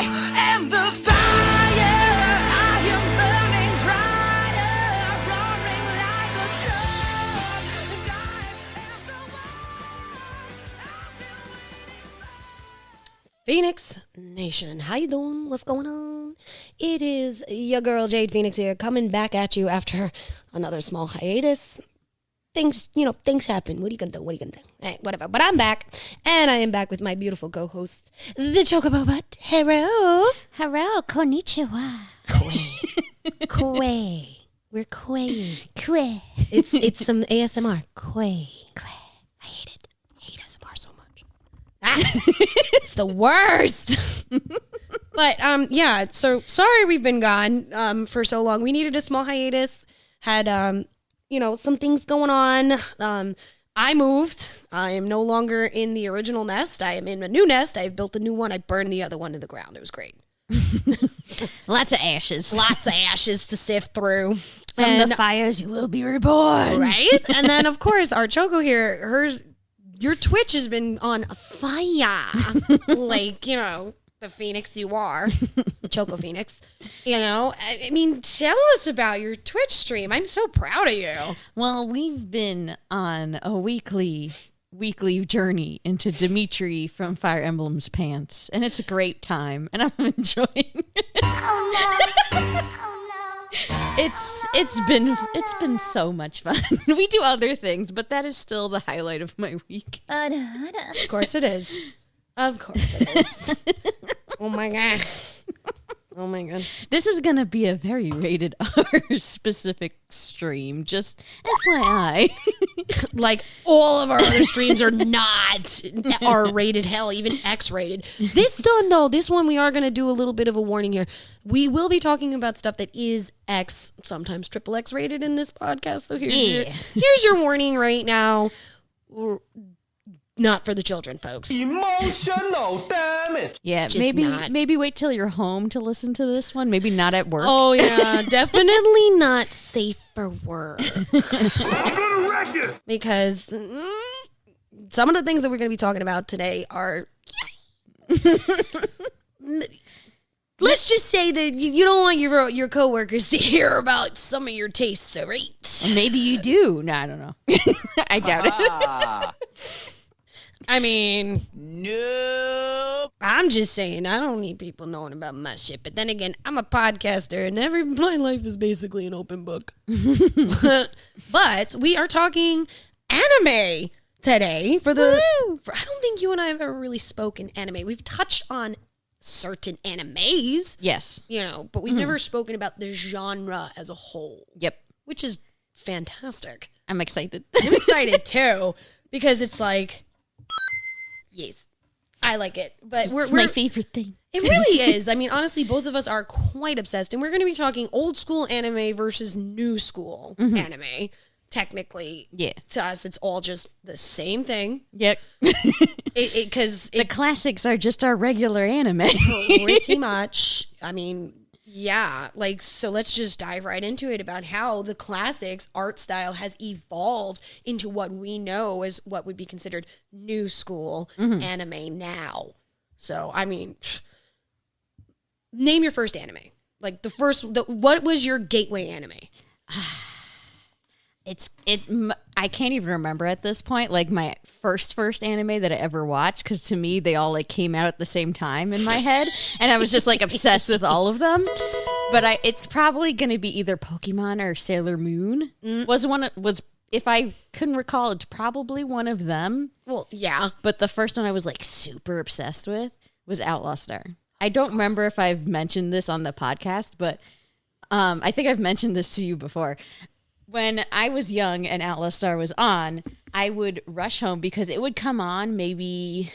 am the fire. I am burning brighter, roaring like a drum. And I am the one. Feinics Nation, how you doing? What's going on? It is your girl Jade Feinics here, coming back at you after another small hiatus. Things happen. What are you gonna do? Hey, whatever. But I'm back, and I am back with my beautiful co-host, the Chocobobot. Hello. Hello, konnichiwa. Quay. We're quay. Kwe. It's some ASMR. Quay. I hate it. I hate ASMR so much. It's the worst. But yeah, so sorry we've been gone for so long. We needed a small hiatus. Had some things going on. I moved. I am no longer in the original nest. I am in a new nest. I've built a new one. I burned the other one to the ground. It was great. Lots of ashes. Lots of ashes to sift through. From the fires, you will be reborn. Right? And then, of course, our Choco here, your Twitch has been on fire. Like, the Phoenix you are. The Choco Phoenix. I mean, tell us about your Twitch stream. I'm so proud of you. Well, we've been on a weekly journey into Dimitri from Fire Emblem's pants, and it's a great time, and I'm enjoying it. It's been so much fun. We do other things, but that is still the highlight of my week. Of course it is. Of course it is. Oh my god. Oh my god. This is going to be a very rated R specific stream, just FYI. Like all of our other streams are not R-rated, hell, even X-rated. This one we are going to do a little bit of a warning here. We will be talking about stuff that is X, sometimes triple X rated in this podcast. So here's your warning right now. Not for the children, folks. Emotional damage. Yeah, Just maybe wait till you're home to listen to this one. Maybe not at work. Oh yeah, definitely not safe for work. I'm gonna wreck it. Because some of the things that we're going to be talking about today are... Let's just say that you don't want your coworkers to hear about some of your tastes, all right? Maybe you do. No, I don't know. I doubt it. I mean, Nope. I'm just saying, I don't need people knowing about my shit. But then again, I'm a podcaster, and my life is basically an open book. But we are talking anime today. I don't think you and I have ever really spoken anime. We've touched on certain animes. Yes. But we've never spoken about the genre as a whole. Yep. Which is fantastic. I'm excited. I'm excited too, because it's like, yes, I like it. But we're my favorite thing. It really is. I mean, honestly, both of us are quite obsessed, and we're going to be talking old school anime versus new school anime. Technically, yeah, to us, it's all just the same thing. Yep. Because the classics are just our regular anime. Pretty much. I mean, yeah. So let's just dive right into it about how the classics art style has evolved into what we know as what would be considered new school anime now. So, I mean, name your first anime. Like what was your gateway anime? It's I can't even remember at this point, like my first anime that I ever watched, because to me they all like came out at the same time in my head, and I was just like obsessed with all of them. But it's probably gonna be either Pokemon or Sailor Moon. Was if I couldn't recall, it's probably one of them. Well, yeah. But the first one I was like super obsessed with was Outlaw Star. I don't remember if I've mentioned this on the podcast, but I think I've mentioned this to you before. When I was young and Outlaw Star was on, I would rush home because it would come on maybe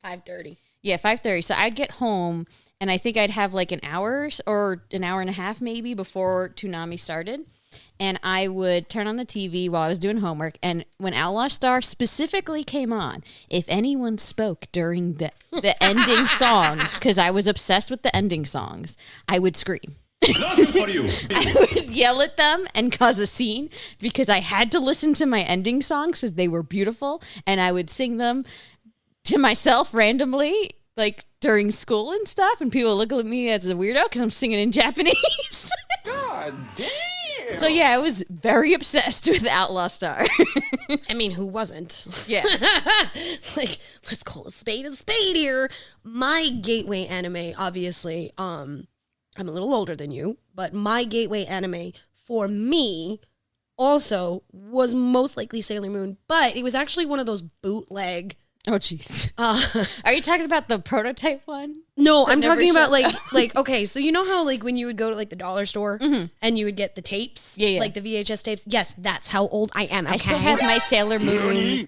5:30. Yeah, 5:30. So I'd get home, and I think I'd have like an hour or an hour and a half maybe before Toonami started. And I would turn on the TV while I was doing homework. And when Outlaw Star specifically came on, if anyone spoke during the ending songs, because I was obsessed with the ending songs, I would scream. Nothing for you. I would yell at them and cause a scene because I had to listen to my ending songs because they were beautiful, and I would sing them to myself randomly like during school and stuff, and people look at me as a weirdo because I'm singing in Japanese. God damn. So yeah, I was very obsessed with Outlaw Star. I mean, who wasn't? Yeah. Like, let's call a spade here. My gateway anime, obviously, I'm a little older than you, but my gateway anime for me also was most likely Sailor Moon, but it was actually one of those bootleg. Oh jeez. Are you talking about the prototype one? No, I'm never talking about showed- like okay, so you know how like when you would go to like the dollar store and you would get the tapes, Yeah. like the VHS tapes. Yes, that's how old I am. Okay? I still have my Sailor Moon,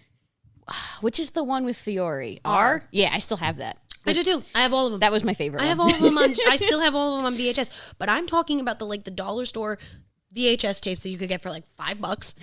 which is the one with Fiore. R? Yeah, I still have that. I do too. I have all of them. That was my favorite I have one. all of them on. I still have all of them on VHS. But I'm talking about the dollar store VHS tapes that you could get for like $5,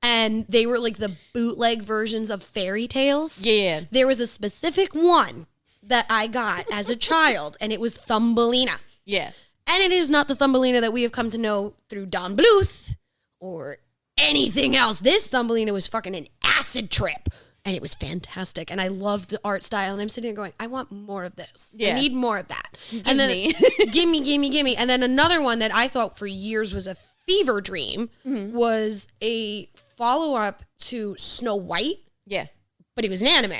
and they were like the bootleg versions of fairy tales. Yeah. There was a specific one that I got as a child, and it was Thumbelina. Yeah. And it is not the Thumbelina that we have come to know through Don Bluth or anything else. This Thumbelina was fucking an acid trip. And it was fantastic. And I loved the art style. And I'm sitting there going, I want more of this. Yeah. I need more of that. Give me. gimme. And then another one that I thought for years was a fever dream was a follow-up to Snow White. Yeah. But it was an anime.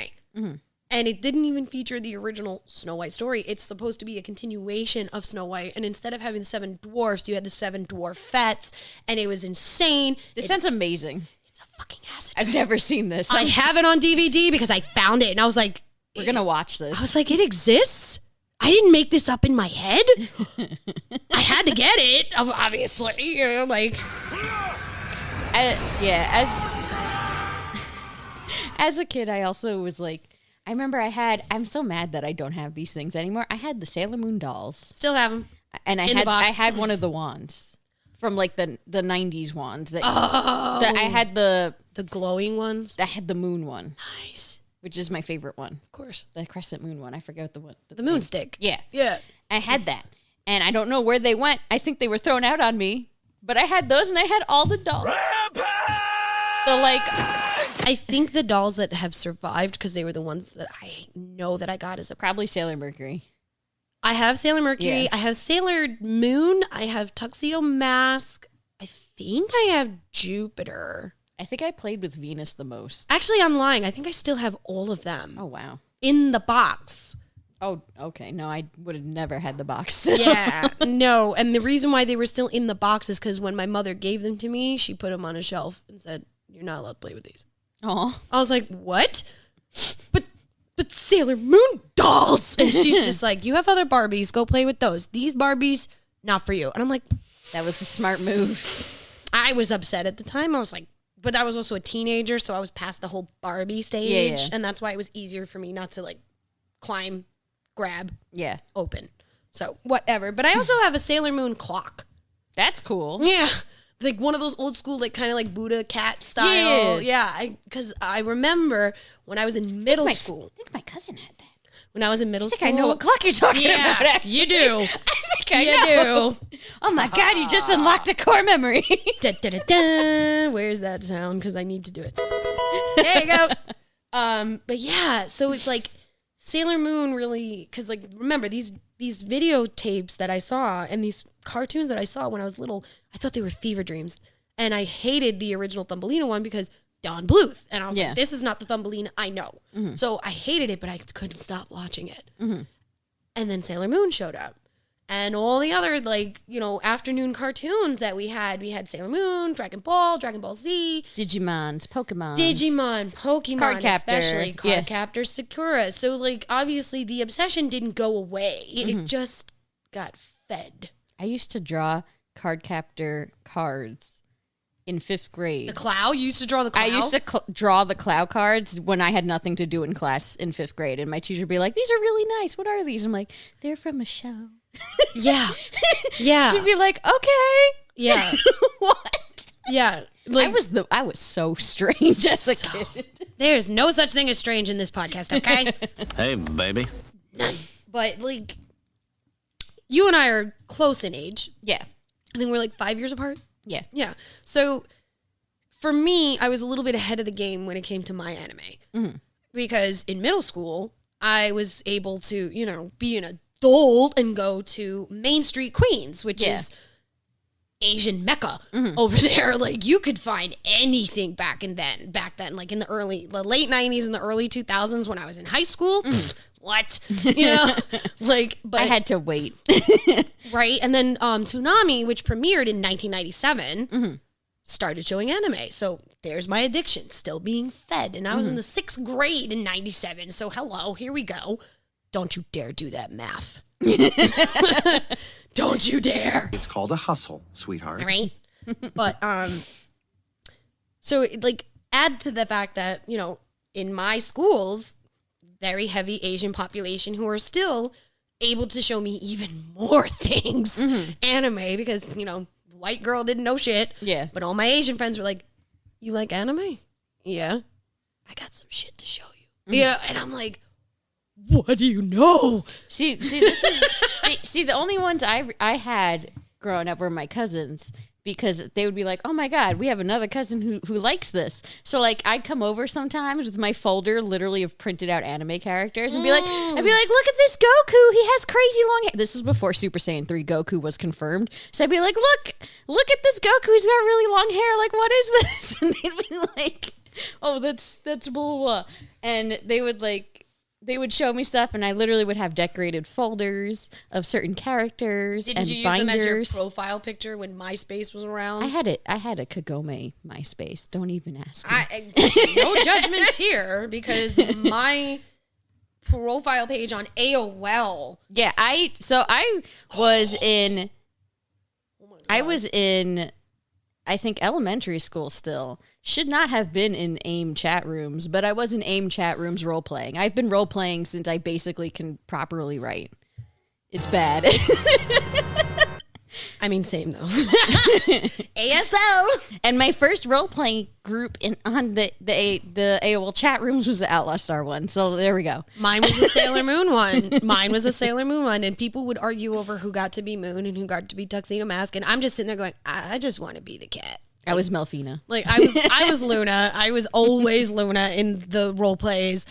And it didn't even feature the original Snow White story. It's supposed to be a continuation of Snow White. And instead of having the 7 dwarfs, you had the 7 dwarfettes. And it was insane. This sounds amazing. It's a fucking acid I've trip. never seen this. I have it on DVD because I found it. And I was like, We're going to watch this. I was like, it exists? I didn't make this up in my head. I had to get it, obviously. You know, like, as a kid, I also was like, I remember I'm so mad that I don't have these things anymore. I had the Sailor Moon dolls, still have them. and I In the box. had one of the wands from like the 90s wands that I had the glowing ones. I had the moon one, Nice. which is my favorite one. Of course. The crescent moon one. I forget The moon stick. Yeah. Yeah. I had that. And I don't know where they went. I think they were thrown out on me. But I had those and I had all the dolls. So like I think the dolls that have survived, because they were the ones that I know that I got as a... probably Sailor Mercury. I have Sailor Mercury. Yeah. I have Sailor Moon. I have Tuxedo Mask. I think I have Jupiter. I think I played with Venus the most. Actually, I'm lying. I think I still have all of them Oh wow. in the box. Oh, okay. No, I would have never had the box. Yeah, no. And the reason why they were still in the box is because when my mother gave them to me, she put them on a shelf and said, "You're not allowed to play with these." Oh. I was like, "What?" But Sailor Moon dolls. And she's just like, "You have other Barbies. Go play with those. These Barbies, not for you." And I'm like, That was a smart move. I was upset at the time. I was like, but I was also a teenager, so I was past the whole Barbie stage. Yeah. And that's why it was easier for me not to like climb, grab, Yeah. open. So whatever. But I also have a Sailor Moon clock. That's cool. Yeah. Like one of those old school, like kind of like Buddha cat style. Yeah. Because I remember when I was in middle school. I think my cousin had that. When I was in middle I think school. I know what clock you're talking about. Yeah, Actually. you do. I think I You know. do. Oh my God, you just unlocked a core memory. Da, da, da, da. Where's that sound? Because I need to do it. There you go. But yeah, so it's like Sailor Moon really, because like remember these videotapes that I saw and these cartoons that I saw when I was little, I thought they were fever dreams, and I hated the original Thumbelina one because Don Bluth, and I was Yeah. like, this is not the Thumbelina I know. So I hated it, but I couldn't stop watching it. And then Sailor Moon showed up. And all the other, like, you know, afternoon cartoons that we had Sailor Moon, Dragon Ball Z, Digimons, Pokemon. Digimon, Pokemon, Cardcaptor, especially yeah. Cardcaptor, Sakura. So, like, obviously the obsession didn't go away. It just got fed. I used to draw Cardcaptor cards in 5th grade. The Clow? You used to draw the Clow? I used to draw the Clow cards when I had nothing to do in class in 5th grade. And my teacher would be like, "These are really nice. What are these?" I'm like, "They're from a show." Yeah. Yeah. She'd be like, "Okay." Yeah. What? Yeah. Like, I was so strange as a kid. there's no such thing as strange in this podcast, okay? Hey, baby. But, like, you and I are close in age. Yeah. I think we're like 5 years apart. Yeah. Yeah. So for me, I was a little bit ahead of the game when it came to my anime. Because in middle school, I was able to, you know, be an adult and go to Main Street Queens, which is Asian Mecca over there. Like, you could find anything back then, like in the late 90s and the early 2000s when I was in high school. What? You know, like, but I had to wait. right. And then Toonami, which premiered in 1997, started showing anime. So there's my addiction still being fed. And I was in the 6th grade in 97. So hello, here we go. Don't you dare do that math. Don't you dare. It's called a hustle, sweetheart. Right. But so like add to the fact that, you know, in my schools, very heavy Asian population who are still able to show me even more things, anime, because, you know, white girl didn't know shit. Yeah. But all my Asian friends were like, you like anime? Yeah. I got some shit to show you. Yeah. And I'm like, what do you know? See, this is the only ones I had growing up were my cousins, because they would be like, oh my God, we have another cousin who likes this. So like I'd come over sometimes with my folder literally of printed out anime characters and be like, I'd be like, look at this Goku. He has crazy long hair. This was before Super Saiyan 3 Goku was confirmed. So I'd be like, look at this Goku. He's got really long hair. Like, what is this? And they'd be like, oh, that's blah, blah, blah. And they would show me stuff, and I literally would have decorated folders of certain characters Didn't and you use binders. them as your profile picture when MySpace was around? I had a Kagome MySpace. Don't even ask me. No judgments here, because my profile page on AOL. Yeah, I was in I think elementary school still. Should not have been in AIM chat rooms, but I was in AIM chat rooms role playing. I've been role playing since I basically can properly write. It's bad. I mean, same though. ASL. And my first role playing group on the AOL chat rooms was the Outlaw Star one. So there we go. Mine was a Sailor Moon one. And people would argue over who got to be Moon and who got to be Tuxedo Mask. And I'm just sitting there going, I just want to be the cat. I was Melfina. Like I was Luna. I was always Luna in the role plays.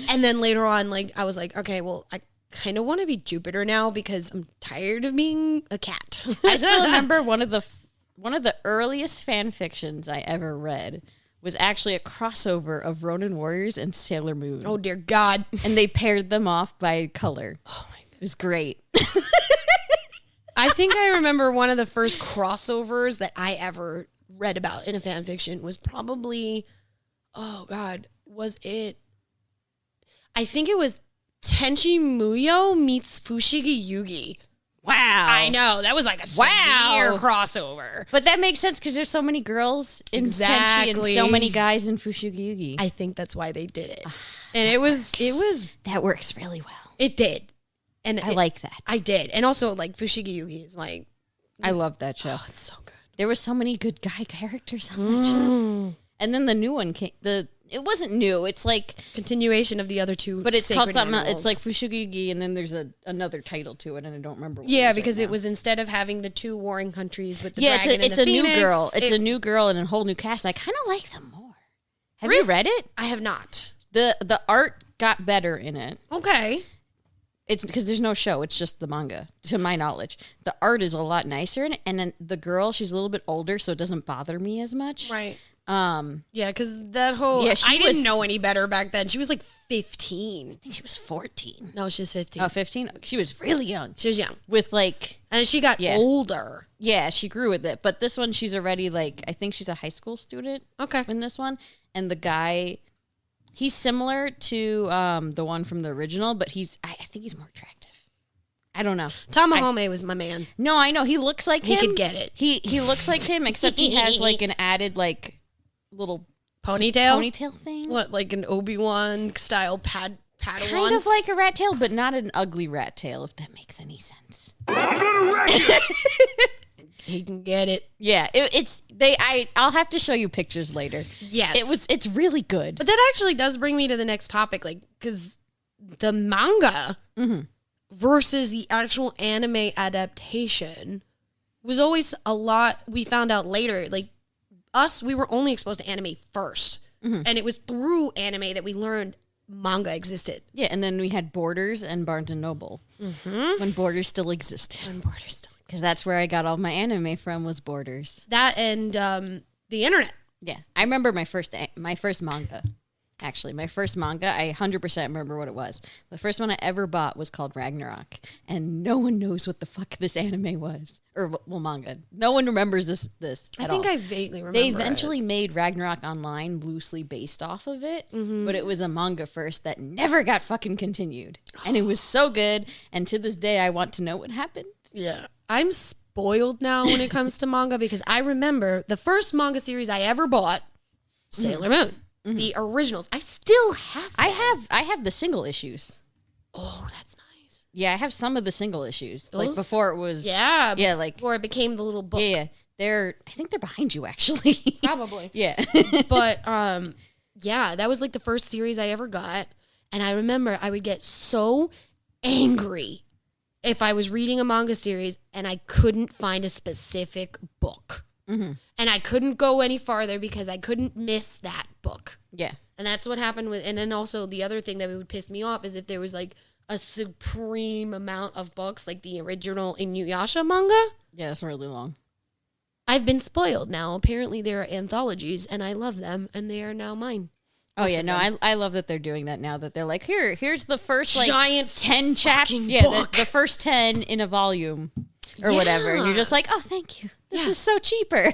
And then later on, like I was like, okay, well, I kind of want to be Jupiter now because I'm tired of being a cat. I still remember one of the earliest fan fictions I ever read was actually a crossover of Ronin Warriors and Sailor Moon. Oh dear God. And they paired them off by color. Oh my God. It was great. I think I remember one of the first crossovers that I ever read about in a fan fiction was probably, oh God, was it? I think it was Tenchi Muyo meets Fushigi Yugi. Wow. I know. That was like a severe crossover. But that makes sense because there's so many girls in Tenchi and so many guys in Fushigi Yugi. I think that's why they did it. And it was that works really well. it did. And I like that. I did. And also like Fushigi Yugi is like, I love that show. oh, it's so good. There were so many good guy characters on that show. And then the new one came. It wasn't new. It's like Continuation of the other two. but it's called sacred something. animals. It's like Fushigi Yugi, and then there's another title to it, and I don't remember. What Yeah, it is because right it now. was instead of having the two warring countries with the Yeah, dragon it's and a the new phoenix, girl. It's a new girl and a whole new cast. I kind of like them more. Have you read it? I have not. The art got better in it. Okay. It's because there's no show. It's just the manga, to my knowledge. The art is a lot nicer in it, and then the girl, she's a little bit older, so it doesn't bother me as much. Right. Yeah, because that whole I didn't know any better back then. She was like 15. I think she was 14. No, she was 15. Oh, 15? She was really young. She was young. With like, And she got older. yeah, she grew with it. But this one, she's already like, I think she's a high school student. Okay. In this one, and the guy, he's similar to the one from the original, but I think he's more attractive. I don't know. Tamahome was my man. No, I know he looks like him. He could get it. He looks like him, except he has like an added like little Ponytail thing. What, like an Obi-Wan style Padawan? Kind of like a rat tail, but not an ugly rat tail, if that makes any sense. He can get it. Yeah, I'll have to show you pictures later. Yes. It's really good. But that actually does bring me to the next topic, like, because the manga versus the actual anime adaptation was always a lot. We found out later, like, we were only exposed to anime first. And it was through anime that we learned manga existed. Yeah, and then we had Borders and Barnes and Noble when Borders still existed. Because that's where I got all my anime from, was Borders. That and the internet. Yeah, I remember my first manga. Actually, my first manga, I 100% remember what it was. The first one I ever bought was called Ragnarok, and no one knows what the fuck this anime was, or well, manga. No one remembers this I at think all. I vaguely remember. They eventually made Ragnarok Online loosely based off of it, but it was a manga first that never got fucking continued, and it was so good. And to this day, I want to know what happened. Yeah, I'm spoiled now when it comes to manga because I remember the first manga series I ever bought, Sailor Moon. The originals. I still have them. I have the single issues. Oh, that's nice. Yeah, I have some of the single issues. Those? Like before it was Yeah. like Before it became the little book. yeah. I think they're behind you actually. Probably. Yeah. But yeah, that was like the first series I ever got. And I remember I would get so angry if I was reading a manga series and I couldn't find a specific book. And I couldn't go any farther because I couldn't miss that book. Yeah. And that's what happened with, and then also the other thing that would piss me off is if there was like a supreme amount of books, like the original Inuyasha manga. Yeah, it's really long. I've been spoiled now. Apparently there are anthologies and I love them and they are now mine. Oh yeah, no, I love that they're doing that now that they're like, here's the first like Giant 10 chapters. fucking Yeah, book. the first 10 in a volume or whatever. And you're just like, oh, thank you. This is so cheaper.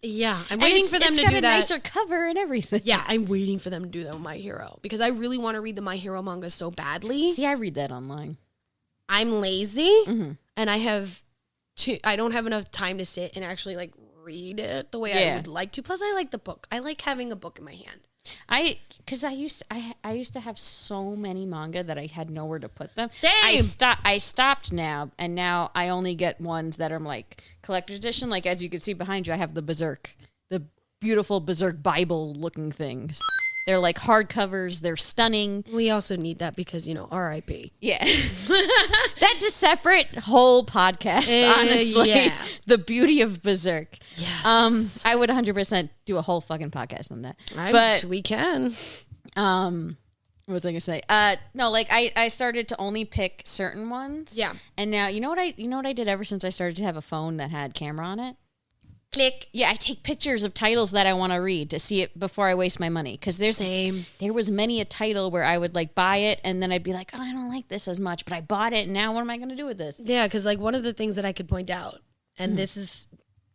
Yeah, I'm waiting for them to got do a that. nicer cover and everything. Yeah, I'm waiting for them to do that with My Hero because I really want to read the My Hero manga so badly. See, I read that online. I'm lazy and I don't have enough time to sit and actually like read it the way I would like to. Plus, I like the book. I like having a book in my hand. I used to have so many manga that I had nowhere to put them. Same. I stopped now, and now I only get ones that are like collector's edition. Like as you can see behind you, I have the Berserk, the beautiful Berserk Bible looking things. They're like hardcovers. They're stunning. We also need that because, you know, R.I.P. Yeah. That's a separate whole podcast, honestly. yeah. The beauty of Berserk. Yes. I would 100% do a whole fucking podcast on that. But we can. What was I gonna say? No, like I started to only pick certain ones. Yeah. And now you know what I did ever since I started to have a phone that had camera on it? Click. Yeah, I take pictures of titles that I want to read to see it before I waste my money. Because there was many a title where I would like buy it and then I'd be like, oh, I don't like this as much, but I bought it and now what am I gonna do with this? Yeah, because like one of the things that I could point out, and this is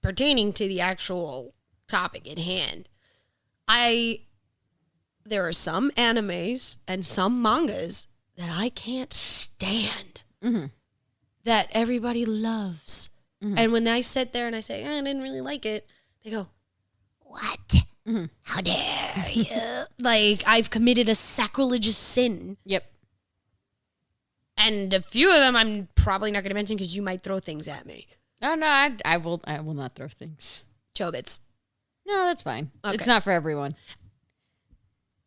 pertaining to the actual topic at hand, there are some animes and some mangas that I can't stand that everybody loves. And when I sit there and I say, I didn't really like it, they go, what? How dare you? Like, I've committed a sacrilegious sin. Yep. And a few of them I'm probably not going to mention because you might throw things at me. Oh no, I will not throw things. Chobits. No, that's fine. Okay. It's not for everyone.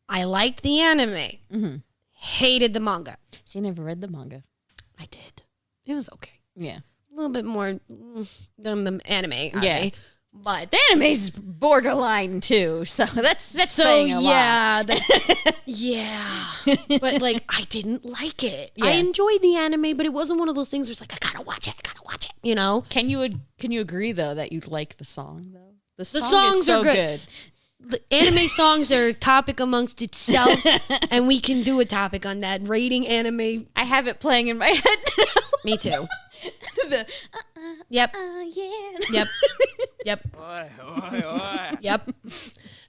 I liked the anime. Hated the manga. See, I never read the manga. I did. It was okay. Yeah. A little bit more than the anime. Yeah. But The anime's borderline too, so that's so saying a lot. yeah, yeah. But like, I didn't like it. I Yeah. enjoyed the anime, but it wasn't one of those things where it's like I gotta watch it. You know, Can you agree though that you like the song though? The songs is so are good. The anime songs are a topic amongst itself, and we can do a topic on that. Rating anime. I have it playing in my head now. Me too. The, Yep. yeah. Yep. Yep.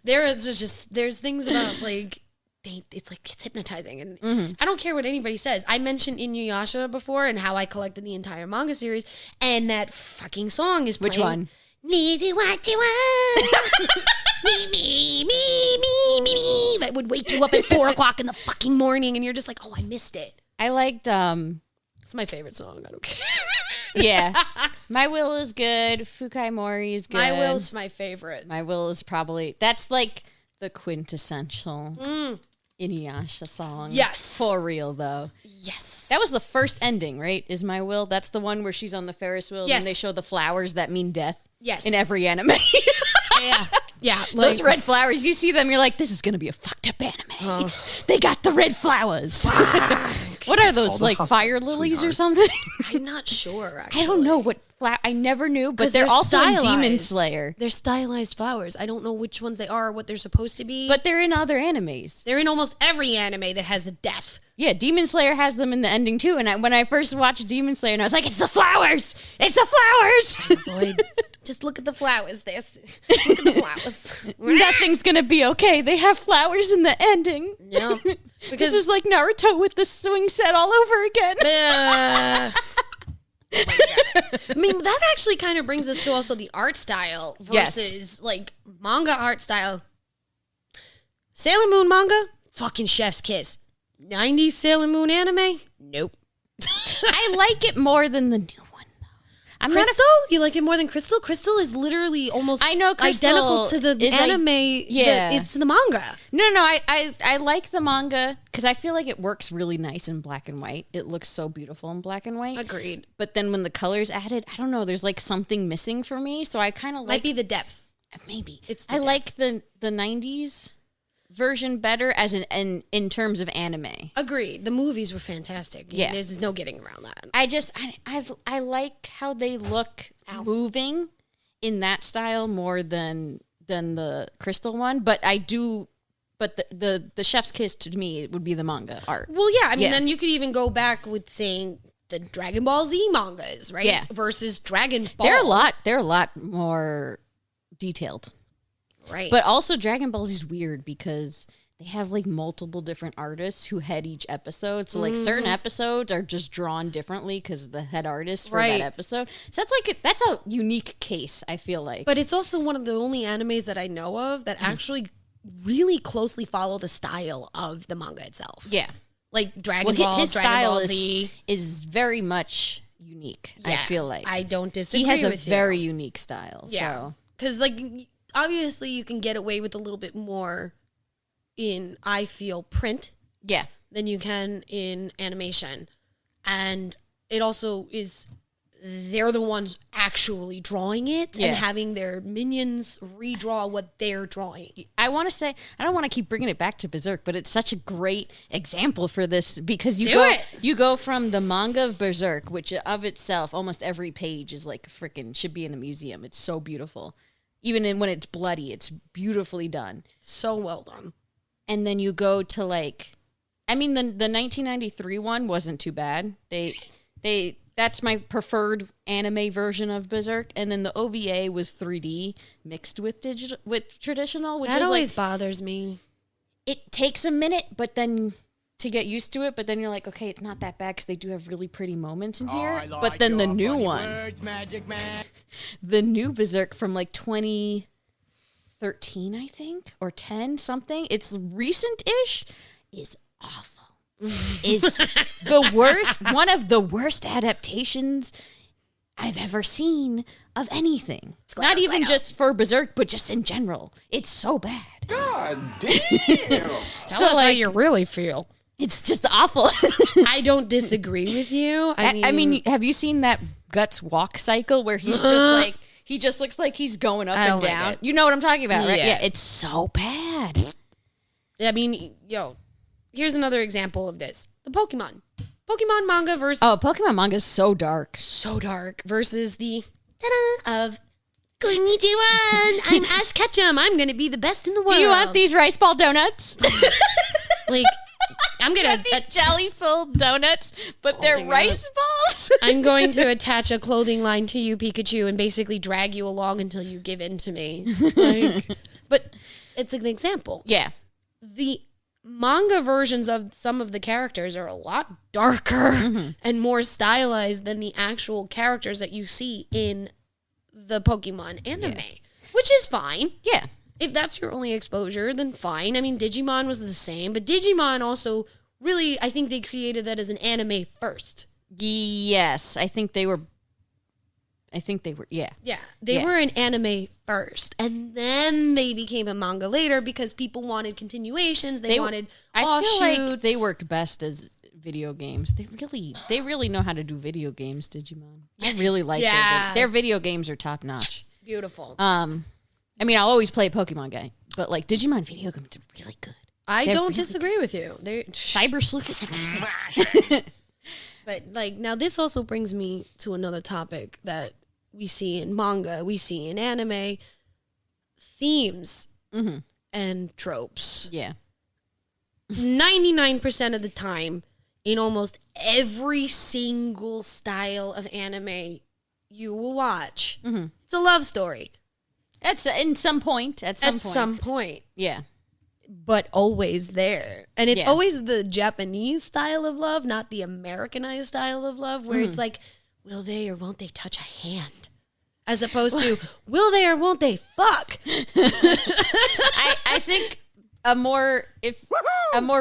There's things about like it's hypnotizing, and I don't care what anybody says. I mentioned Inuyasha before and how I collected the entire manga series, and that fucking song is playing. Which one? Need what you want. me. That would wake you up at 4:00 in the fucking morning, and you're just like, oh, I missed it. I liked It's my favorite song. I don't care. yeah. My Will is good. Fukai Mori is good. My Will's my favorite. My Will is probably that's like the quintessential Inuyasha song. Yes. For real though. Yes. That was the first ending, right? Is My Will? That's the one where she's on the Ferris wheel Yes. and they show the flowers that mean death. Yes. In every anime. Yeah. Yeah, Those red flowers, you see them, you're like, this is going to be a fucked up anime. They got the red flowers. What are those, like hustle, fire lilies or sweetheart. something? I'm not sure. Actually. I don't know what flower. I never knew, but they're also in Demon Slayer. They're stylized flowers. I don't know which ones they are, or what they're supposed to be. But they're in other animes. they're in almost every anime that has a death. Yeah, Demon Slayer has them in the ending too. And when I first watched Demon Slayer, and I was like, it's the flowers! It's the flowers! Boy, just look at the flowers. Look at the flowers. Nothing's going to be okay. They have flowers in the ending. Yeah. This is like Naruto with the swing set all over again. Oh my God. I mean, that actually kind of brings us to also the art style versus like manga art style. Sailor Moon manga, fucking chef's kiss. 90s Sailor Moon anime, nope. I like it more than the new one, though. I'm not Crystal? You like it more than Crystal? Crystal is literally almost I know Crystal identical to the is like- anime. yeah. It's to the manga. No, I like the manga because I feel like it works really nice in black and white. It looks so beautiful in black and white. Agreed. But then when the colors added, I don't know, there's like something missing for me. So I kind of like Might be the depth. maybe It's the I depth. like the 90s version better as in terms of anime. Agreed. The movies were fantastic. Yeah. There's no getting around that. I like how they look moving in that style more than the Crystal one, but the chef's kiss to me it would be the manga art. Well, yeah. I mean, Yeah. then you could even go back with saying the Dragon Ball Z mangas, right? Yeah. Versus Dragon Ball. They're a lot more detailed. Right. But also Dragon Ball Z is weird because they have like multiple different artists who head each episode. So like certain episodes are just drawn differently because the head artist for Right. that episode. So that's a unique case, I feel like. But it's also one of the only animes that I know of that actually really closely follow the style of the manga itself. yeah. Like Dragon Well, Ball, his Dragon style Ball is, Z. is very much unique, I Yeah, feel like. I don't disagree he has a with you. very unique style. Yeah. So Because, like, obviously you can get away with a little bit more in, I feel, print yeah. than you can in animation. And it also is, they're the ones actually drawing it Yeah. and having their minions redraw what they're drawing. I want to say, I don't want to keep bringing it back to Berserk, but it's such a great example for this because you go from the manga of Berserk, which of itself, almost every page is like freaking should be in a museum. It's so beautiful. Even when it's bloody, it's beautifully done. So well done. And then you go to like, I mean, the 1993 one wasn't too bad. That's my preferred anime version of Berserk. And then the OVA was 3D mixed with traditional, which That is always like, bothers me. it takes a minute, but then to get used to it. But then you're like, okay, it's not that bad because they do have really pretty moments in here. But then the new one, the new Berserk from like 2013, I think, or 10 something. It's recent-ish. Is awful. Is the worst, one of the worst adaptations I've ever seen of anything. Not even just for Berserk, but just in general. It's so bad. God damn. Tell us how you really feel. It's just awful. I don't disagree with you. I mean, have you seen that Guts walk cycle where he's just like, he just looks like he's going up I and don't like down? it. You know what I'm talking about, right? Yeah. Yeah, it's so bad. I mean, here's another example of this. The Pokemon manga versus Oh, Pokemon manga is so dark. so dark versus the ta-da of Konnichiwa. I'm Ash Ketchum. I'm going to be the best in the world. Do you want these rice ball donuts? Like, I'm going These jelly-filled donuts, but they're my God. rice balls? I'm going to attach a clothing line to you, Pikachu, and basically drag you along until you give in to me. Like, but it's an example. Yeah. The manga versions of some of the characters are a lot darker and more stylized than the actual characters that you see in the Pokemon anime, which is fine. Yeah. If that's your only exposure, then fine. I mean, Digimon was the same, but Digimon also really, I think they created that as an anime first. Yes, I think they were, yeah. Yeah, they Yeah. were an anime first, and then they became a manga later because people wanted continuations. They wanted I feel like offshoots. they work best as video games. They really know how to do video games, Digimon. I really like Yeah. their video games are top notch. Beautiful. I mean, I'll always play a Pokemon game, but like Digimon video games are really good. I They're don't really disagree with you. Cyber Sleuth is amazing. But like now, this also brings me to another topic that we see in manga, we see in anime, themes and tropes. Yeah. 99% of the time, in almost every single style of anime you will watch, it's a love story. That's in some point. At some point. Yeah. But always there. And it's Yeah. always the Japanese style of love, not the Americanized style of love, where it's like, will they or won't they touch a hand? As opposed to, will they or won't they fuck? I think a more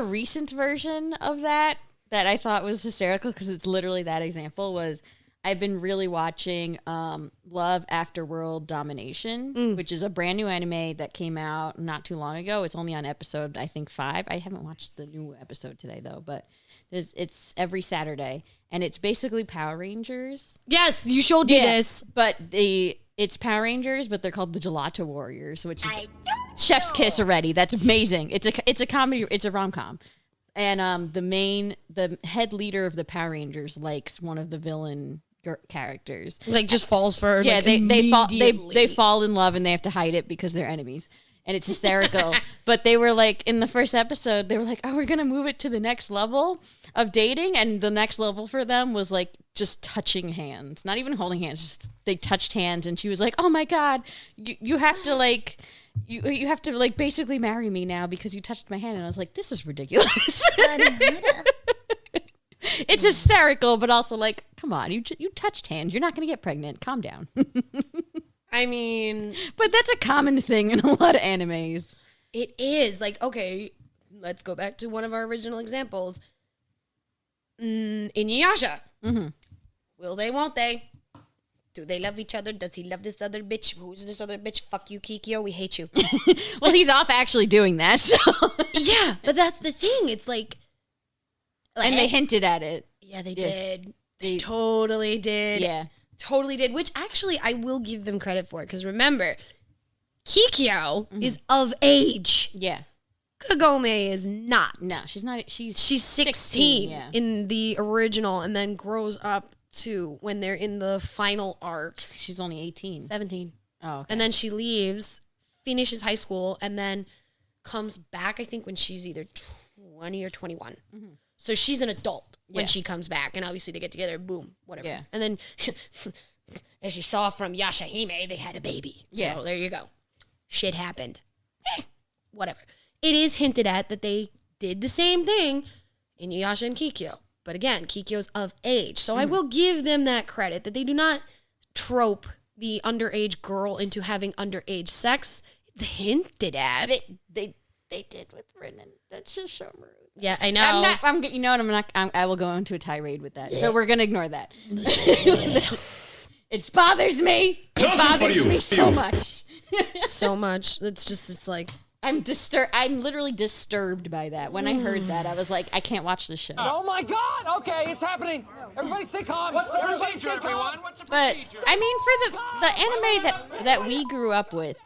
recent version of that I thought was hysterical because it's literally that example was I've been really watching Love After World Domination, which is a brand new anime that came out not too long ago. It's only on episode, I think, 5. I haven't watched the new episode today, though, but it's every Saturday. And it's basically Power Rangers. Yes, you showed me this. But it's Power Rangers, but they're called the Gelato Warriors, which is chef's kiss already. That's amazing. It's a comedy. It's a rom-com. And the head leader of the Power Rangers likes one of the villain characters. Like just falls for her. Yeah, like, they fall in love and they have to hide it because they're enemies. And it's hysterical. But they were like, in the first episode, they were like, oh, we're going to move it to the next level of dating. And the next level for them was like just touching hands. Not even holding hands. Just they touched hands. And she was like, oh my God, you have to like... You have to like basically marry me now because you touched my hand. And I was like, this is ridiculous. It's hysterical, but also like, come on, you touched hands. You're not going to get pregnant. Calm down. I mean, but that's a common thing in a lot of animes. it is like, okay, let's go back to one of our original examples. Inuyasha. Will they, won't they? Do they love each other? Does he love this other bitch? Who's this other bitch? Fuck you, Kikyo. We hate you. Well, he's off actually doing that. So. Yeah, but that's the thing. It's like... And they hinted at it. Yeah, they did. They totally did. Yeah. Totally did. Which actually, I will give them credit for. Because remember, Kikyo is of age. Yeah. Kagome is not. No, she's not. She's 16 yeah. in the original and then grows up to when they're in the final arc. She's only 18. 17. Oh, okay. And then she leaves, finishes high school, and then comes back, I think, when she's either 20 or 21. So she's an adult when she comes back. And obviously they get together, boom, whatever. Yeah. And then, as you saw from Yashahime, they had a baby. Yeah. So there you go. Shit happened. Whatever. It is hinted at that they did the same thing in Inuyasha and Kikyo. But again, Kikyo's of age. So I will give them that credit that they do not trope the underage girl into having underage sex. It's hinted at. They did with Renan. That's just so rude. Yeah, I know. You know what? I will go into a tirade with that. So we're gonna ignore that. It bothers me. It bothers me so much. So much. It's like... I'm literally disturbed by that. When I heard that, I was like, I can't watch this show. Oh my God! Okay, it's happening. Everybody stay calm. What's the procedure, everyone? What's the But procedure? I mean, for the anime that we grew up with,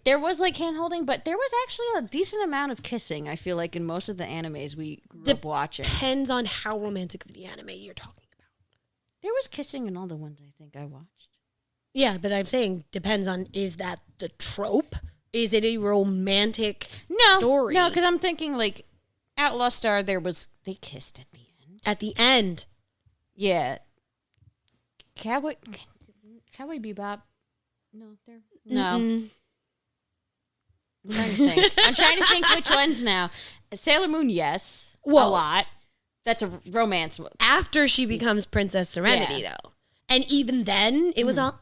there was like hand holding, but there was actually a decent amount of kissing. I feel like in most of the animes we grew up watching. Depends on how romantic of the anime you're talking about. There was kissing in all the ones I think I watched. Yeah, but I'm saying depends on, is that the trope? Is it a romantic story? No, because I'm thinking like Outlaw Star, they kissed at the end. At the end. Yeah. Cowboy Bebop. No. I'm trying to think which ones now. Sailor Moon, yes. A lot. That's a romance. After she becomes Princess Serenity, though. And even then, it was all...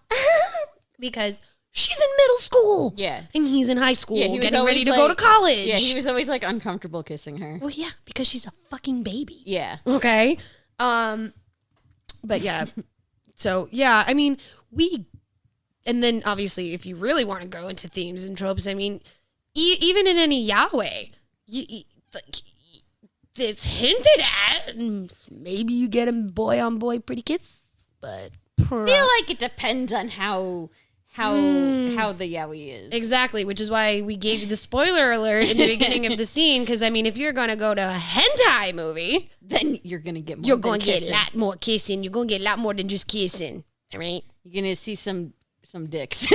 because... she's in middle school. Yeah. And he's in high school, he was getting ready to like, go to college. Yeah, he was always like uncomfortable kissing her. Well, yeah, because she's a fucking baby. Yeah. Okay. But yeah. So, yeah, I mean, and then obviously, if you really want to go into themes and tropes, I mean, even in any yaoi, it's hinted at, and maybe you get a boy on boy pretty kiss, but... I feel like it depends on how how the yaoi is. Exactly, which is why we gave you the spoiler alert in the beginning of the scene. Because I mean, if you're gonna go to a hentai movie, Then you're gonna get more. you're than gonna get a kissing. lot more kissing. You're gonna get a lot more than just kissing. All right, You're gonna see some dicks.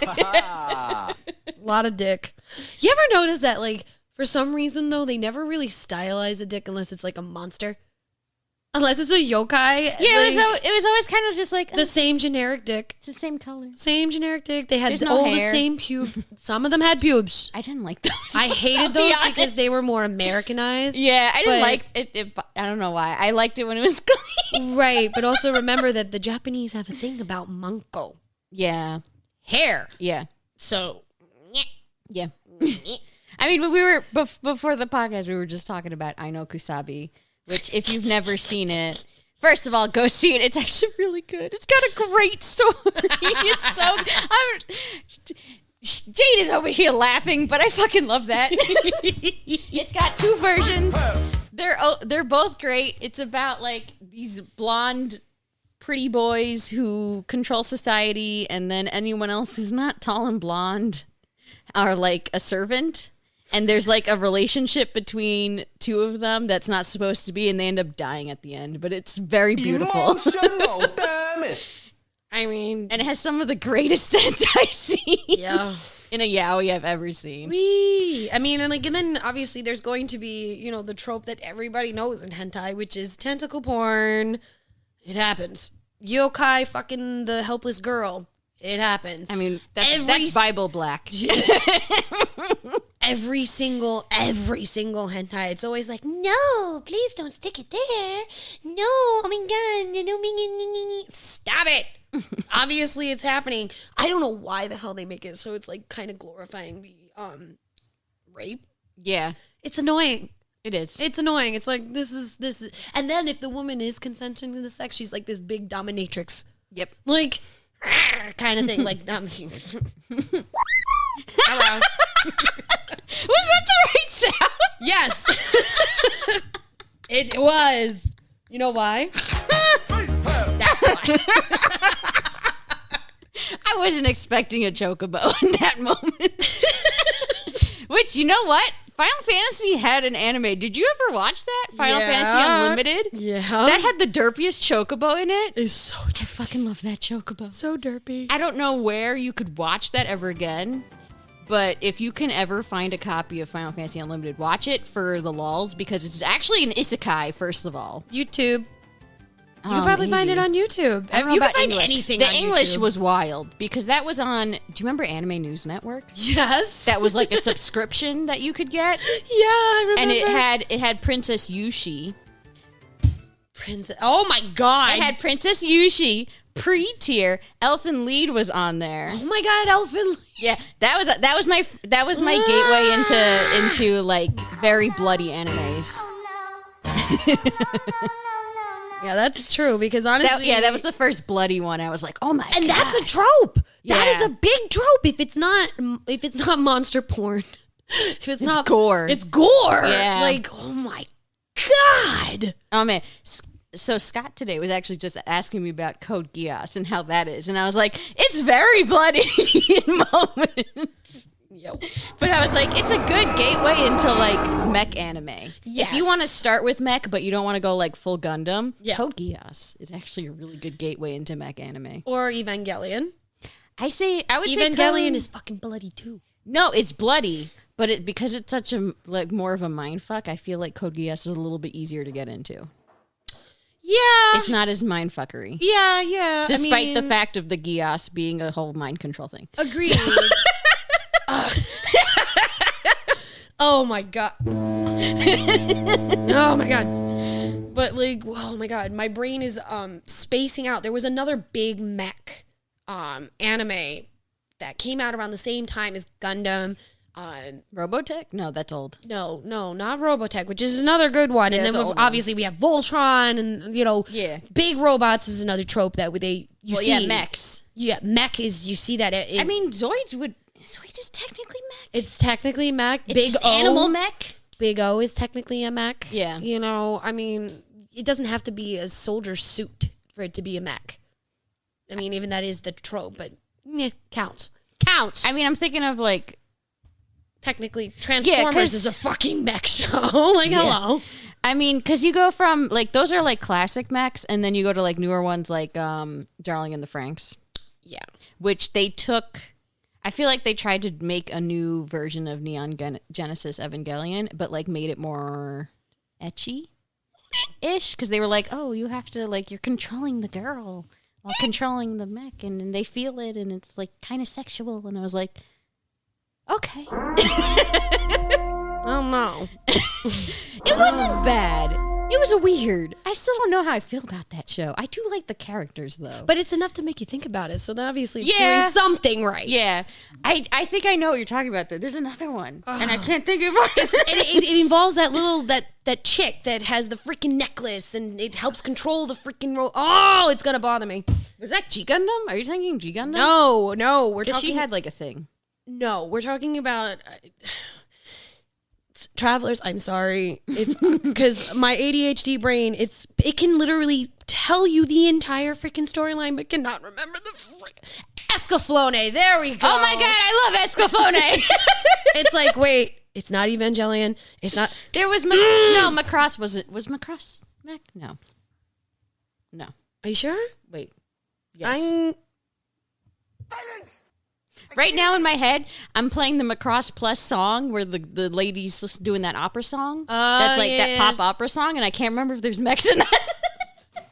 a lot of dick. You ever notice that, like, for some reason though, they never really stylize a dick unless it's like a monster, unless it's a yokai. Yeah, like, it was always kind of just like the same generic dick. it's the same color. Same generic dick. They had There's no all hair. the same pubes. Some of them had pubes. I didn't like those. I hated I'll be those because honest. they were more Americanized. Yeah, I didn't but- like it. I don't know why. I liked it when it was clean. Right, but also remember that the Japanese have a thing about manko Yeah, hair. yeah, So, yeah. I mean, but we were before the podcast. We were just talking about Aino Kusabi, which if you've never seen it. First of all, go see it. It's actually really good. It's got a great story. It's so. Jade is over here laughing, but I fucking love that. It's got 2 versions. They're both great. It's about like these blonde, pretty boys who control society, and then anyone else who's not tall and blonde are like a servant. And there's like a relationship between 2 of them that's not supposed to be, and they end up dying at the end. But it's very beautiful. Emotional, damn it. I mean, And it has some of the greatest hentai scenes yeah. in a yaoi I've ever seen. I mean, and then obviously there's going to be, the trope that everybody knows in hentai, which is tentacle porn. It happens. Yokai fucking the helpless girl. It happens. I mean, that's Every Bible black. Every single hentai, it's always like, no, please don't stick it there. No, oh my god, no, stop it. Obviously, it's happening. I don't know why the hell they make it so it's like kind of glorifying the rape. Yeah, It's annoying. it is. It's annoying. It's like this is, and then if the woman is consenting to the sex, she's like this big dominatrix, Yep. like kind of thing. Like, hello. Was that the right sound? Yes, it was. You know why? That's why. I wasn't expecting a chocobo in that moment. Which, you know what? Final Fantasy had an anime. Did you ever watch that? Final Yeah. Fantasy Unlimited? Yeah, That had the derpiest chocobo in it. is so I fucking love that chocobo. so derpy. I don't know where you could watch that ever again, but if you can ever find a copy of Final Fantasy Unlimited, watch it for the lulz, because it's actually an isekai, first of all. YouTube. You can probably find it on YouTube. I don't know You can about find English. anything The on English YouTube. was wild, because that was on, do you remember Anime News Network? Yes. That was like a subscription that you could get, Yeah, I remember. and it had Princess Yushi. Princess. Oh my god. It had Princess Yushi, pre-tier. Elfin Lied was on there. Oh my god, Elfin. Yeah, that was my gateway into like very bloody animes. Yeah, that's true because honestly, That was the first bloody one. I was like, oh my god. and that's a trope. That Yeah. is a big trope. If it's not monster porn, if it's not gore. it's gore. Yeah. Like, oh my god. Oh man. So Scott today was actually just asking me about Code Geass and how that is, and I was like, it's very bloody in moments. Yo. But I was like, it's a good gateway into like mech anime. Yes. If you want to start with mech, but you don't want to go like full Gundam, Yeah. Code Geass is actually a really good gateway into mech anime. Or Evangelion. I would say Evangelion Code- is fucking bloody too. no, it's bloody, but because it's such a like more of a mind fuck, I feel like Code Geass is a little bit easier to get into. Yeah. It's not as mind fuckery. Yeah. Despite the fact of the Geass being a whole mind control thing. Agreed. Oh my god. Oh my god. But like, oh my god, my brain is spacing out. There was another big mech anime that came out around the same time as Gundam. Robotech? No, that's old. No, not Robotech, which is another good one. Yeah, And it's then an old one. obviously we have Voltron, and Yeah. big robots is another trope that you see. Yeah, mechs. Yeah, mech is, you see that. I mean, Zoids is technically mech. it's technically mech. It's Big just O, animal mech. Big O is technically a mech. Yeah. I mean, it doesn't have to be a soldier suit for it to be a mech. I mean, even that is the trope, but counts. I mean, I'm thinking of like Technically, Transformers 'cause- is a fucking mech show. Like, hello. I mean, because you go from like those are like classic mechs, and then you go to like newer ones like Darling in the Franxx, Yeah. which they took. I feel like they tried to make a new version of Neon Genesis Evangelion, but like made it more ecchi ish because they were like, oh, you have to like you're controlling the girl while controlling the mech, and they feel it, and it's like kind of sexual, and I was like, okay. Oh, no. It wasn't bad. It was weird. I still don't know how I feel about that show. I do like the characters, though. But it's enough to make you think about it. So obviously it's Yeah. doing something right. Yeah. I think I know what you're talking about, though. There's another one, and I can't think of it. It involves that little, that chick that has the freaking necklace and it helps control the freaking Oh, it's going to bother me. Was that G Gundam? Are you thinking G Gundam? No. We're Because talking... she had, like, a thing. No, we're talking about... Travelers, I'm sorry, because my ADHD brain, it can literally tell you the entire freaking storyline, but cannot remember the Escaflowne. There we go. Oh my god, I love Escaflowne. It's like, wait, it's not Evangelion. It's not. There was no Macross. Was Macross mech? No. Are you sure? Wait. Yes. I'm. Right now in my head, I'm playing the Macross Plus song where the lady's just doing that opera song. That's like that pop opera song, and I can't remember if there's mechs in that.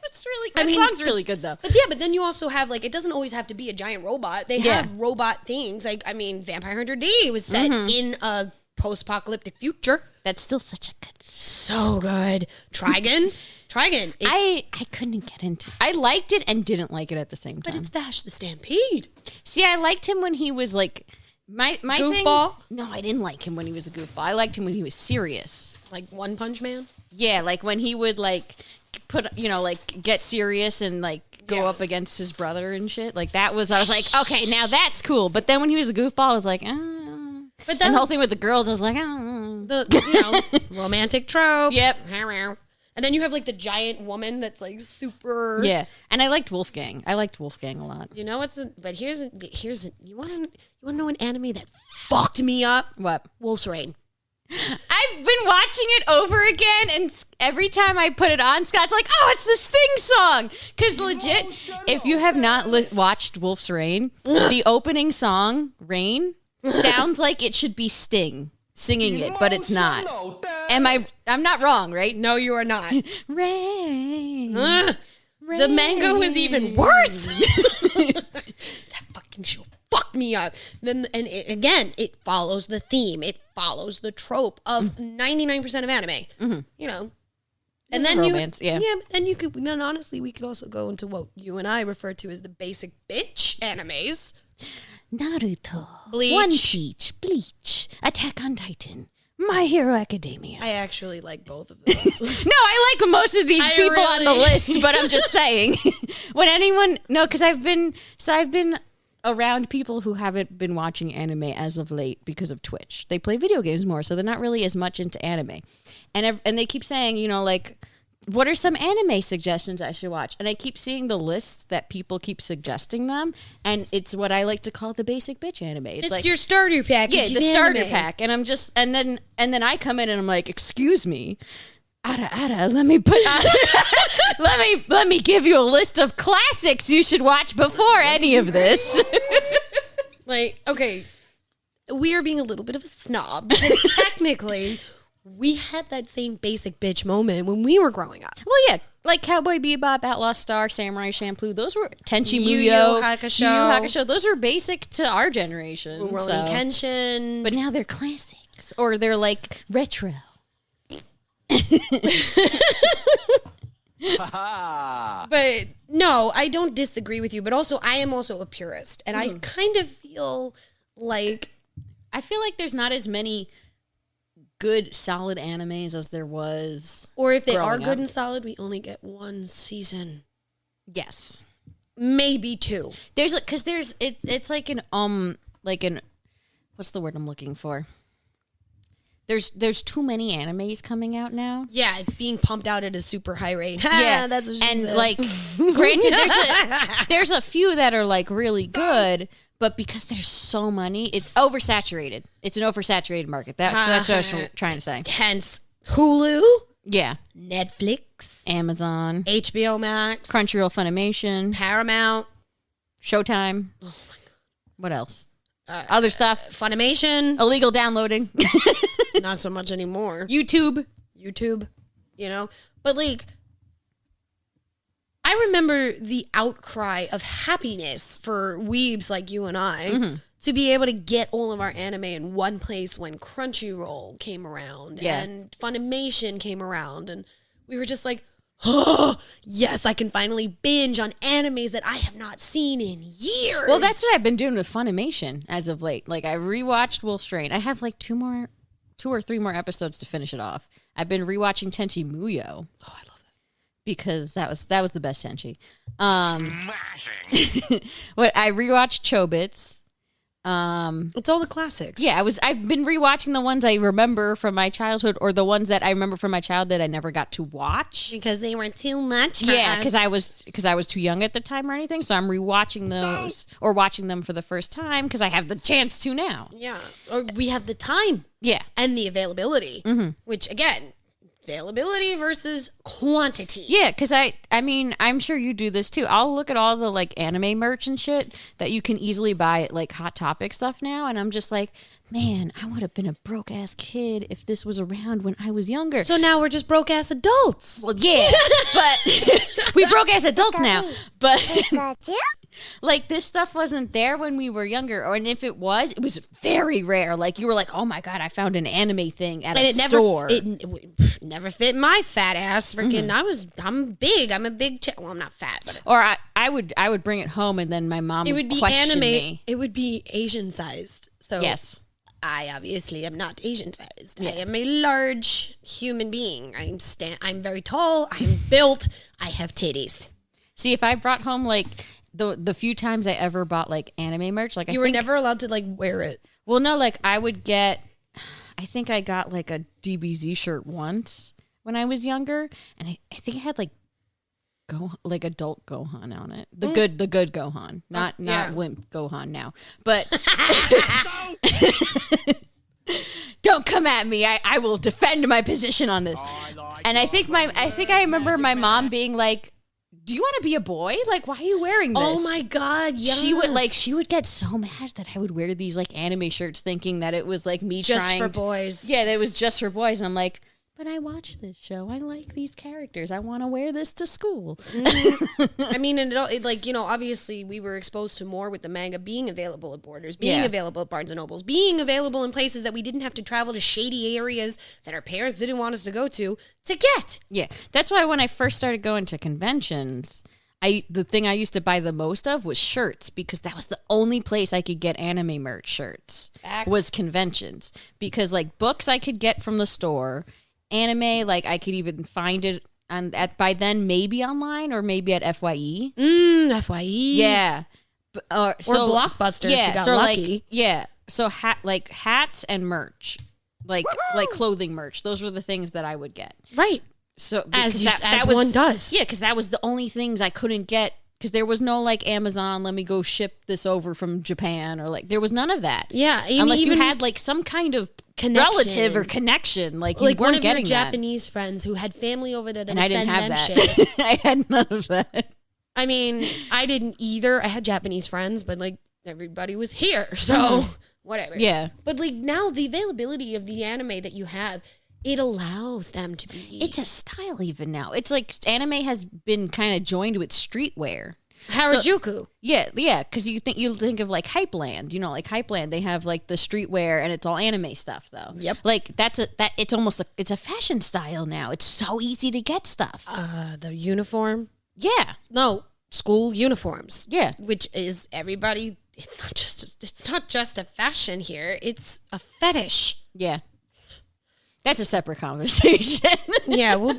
It's really good. That song's really good, though. But yeah, but then you also have, like, it doesn't always have to be a giant robot. They have robot things. Like, I mean, Vampire Hunter D was set in a post-apocalyptic future. That's still such a good So good. Trigon. I couldn't get into it. I liked it and didn't like it at the same time. But it's Vash the Stampede. See, I liked him when he was like my Goofball? thing. No, I didn't like him when he was a goofball. I liked him when he was serious. Like One Punch Man. Yeah, like when he would like put like get serious and like go up against his brother and shit. Like that was I was like, okay, now that's cool. But then when he was a goofball, I was like, But the whole thing with the girls, I was like, The romantic trope. Yep. And then you have like the giant woman that's like super. Yeah, and I liked Wolfgang. I liked Wolfgang a lot. You know what's? But here's you want to know an anime that fucked me up? What? Wolf's Rain. I've been watching it over again, and every time I put it on, Scott's like, "Oh, it's the Sting song." Because legit, if you have not watched Wolf's Rain, the opening song "Rain" sounds like it should be Sting singing it, but it's not. I'm not wrong, right? No, you are not. Rain. The manga was even worse. That fucking show fucked me up. Then again, it follows the theme. It follows the trope of 99% of anime. You know. And then romance, but then honestly we could also go into what you and I refer to as the basic bitch animes. Naruto, Bleach. One Piece, Bleach, Attack on Titan, My Hero Academia. I actually like both of those. No, I like most of these people on the list, but I'm just saying. Because I've been around people who haven't been watching anime as of late because of Twitch. They play video games more, so they're not really as much into anime. And they keep saying, like, what are some anime suggestions I should watch? And I keep seeing the lists that people keep suggesting them, and it's what I like to call the basic bitch anime. It's like your starter pack. yeah, the starter pack. And I'm just and then I come in and I'm like, excuse me, Ada, let me put let me give you a list of classics you should watch before any of this. Like, okay, we are being a little bit of a snob because technically we had that same basic bitch moment when we were growing up. Well, yeah, like Cowboy Bebop, Outlaw Star, Samurai Champloo. Those were Tenchi Yu Yu Muyo, Hakusho. Yu Yu Hakusho. Those were basic to our generation. Rurouni Kenshin. But now they're classics, or they're like retro. But no, I don't disagree with you. But also, I am also a purist, and I kind of feel like there's not as many good solid animes as there was, or if they are growing good up. and solid, we only get one season, Yes, maybe two. It's like an what's the word I'm looking for? There's too many animes coming out now. Yeah, it's being pumped out at a super high rate. Yeah, that's what she and said. like, granted, there's a few that are like really good, But because there's so many, it's oversaturated. It's an oversaturated market. That's what I was trying to say. Hence Hulu, Yeah. Netflix, Amazon, HBO Max, Crunchyroll, Funimation, Paramount, Showtime. Oh my God. What else? Other stuff. Funimation. Illegal downloading. Not so much anymore. YouTube. You know? But like, I remember the outcry of happiness for weebs like you and I to be able to get all of our anime in one place when Crunchyroll came around and Funimation came around. And we were just like, oh, yes, I can finally binge on animes that I have not seen in years. Well, that's what I've been doing with Funimation as of late. Like, I rewatched Wolf's Rain. I have like 2 or 3 more episodes to finish it off. I've been rewatching Tenchi Muyo. Oh, I love that. Because that was the best Tenchi. What I rewatched Chobits. It's all the classics. Yeah, I've been rewatching the ones I remember from my childhood, or the ones that I remember from my childhood I never got to watch Because they were too much for Yeah, us. because I was too young at the time or anything. So I'm rewatching those or watching them for the first time because I have the chance to now. Yeah. Or we have the time. Yeah. And the availability. Which, again, availability versus quantity. Yeah, because I mean, I'm sure you do this too. I'll look at all the like anime merch and shit that you can easily buy at like Hot Topic stuff now, and I'm just like, man, I would have been a broke ass kid if this was around when I was younger. So now we're just broke ass adults. Well, yeah, but we broke ass adults now. But like this stuff wasn't there when we were younger, and if it was very rare. Like you were like, oh my God, I found an anime thing at a store. It never fit my fat ass. Freaking, I'm big. I'm a big. Well, I'm not fat, but Or I would bring it home, and then my mom it would be question anime. me. It would be Asian sized. So Yes. I obviously am not Asian sized. I am a large human being. I'm very tall. I'm built. I have titties. See, if I brought home like the few times I ever bought like anime merch, like You were never allowed to like wear it. Well, no, like I think I got like a DBZ shirt once when I was younger, and I think it had like adult Gohan on it. The good Gohan, not wimp Gohan now. But don't come at me. I will defend my position on this. And I think I remember my mom being like, do you want to be a boy? Like, why are you wearing this? Oh my God, yes. She would get so mad that I would wear these like anime shirts thinking that it was like me Just trying for boys. Yeah, that it was just for boys. And I'm like, but I watch this show. I like these characters. I want to wear this to school. I mean, and obviously we were exposed to more with the manga being available at Borders, being available at Barnes & Nobles, being available in places that we didn't have to travel to shady areas that our parents didn't want us to go to get. Yeah, that's why when I first started going to conventions, the thing I used to buy the most of was shirts, because that was the only place I could get anime merch shirts. Facts. Was conventions, because like books I could get from the store, anime like I could even find it by then maybe online or maybe at FYE. FYE. Yeah, or Blockbuster. Yeah, if you got so lucky. so hats and merch, like clothing merch. Those were the things that I would get. Right. So As that was, one does. Yeah, because that was the only things I couldn't get, because there was no like Amazon, let me go ship this over from Japan, or like there was none of that. Yeah, unless you even had like some kind of connection. relative or connection, like you Like weren't one of your getting that. Japanese friends who had family over there that And would I didn't send have them that. shit. I had none of that. I mean, I didn't either. I had Japanese friends, but like everybody was here, so whatever. Yeah. But like now, the availability of the anime that you have, it allows them to be. It's a style even now. It's like anime has been kind of joined with streetwear. Harajuku. Yeah, because you think of like Hypeland, like Hypeland, they have like the streetwear and it's all anime stuff though. Yep. Like it's a fashion style now. It's so easy to get stuff. The uniform. Yeah. No, school uniforms. Yeah. Which is everybody. It's not just a fashion here. It's a fetish. Yeah. That's a separate conversation. Yeah, we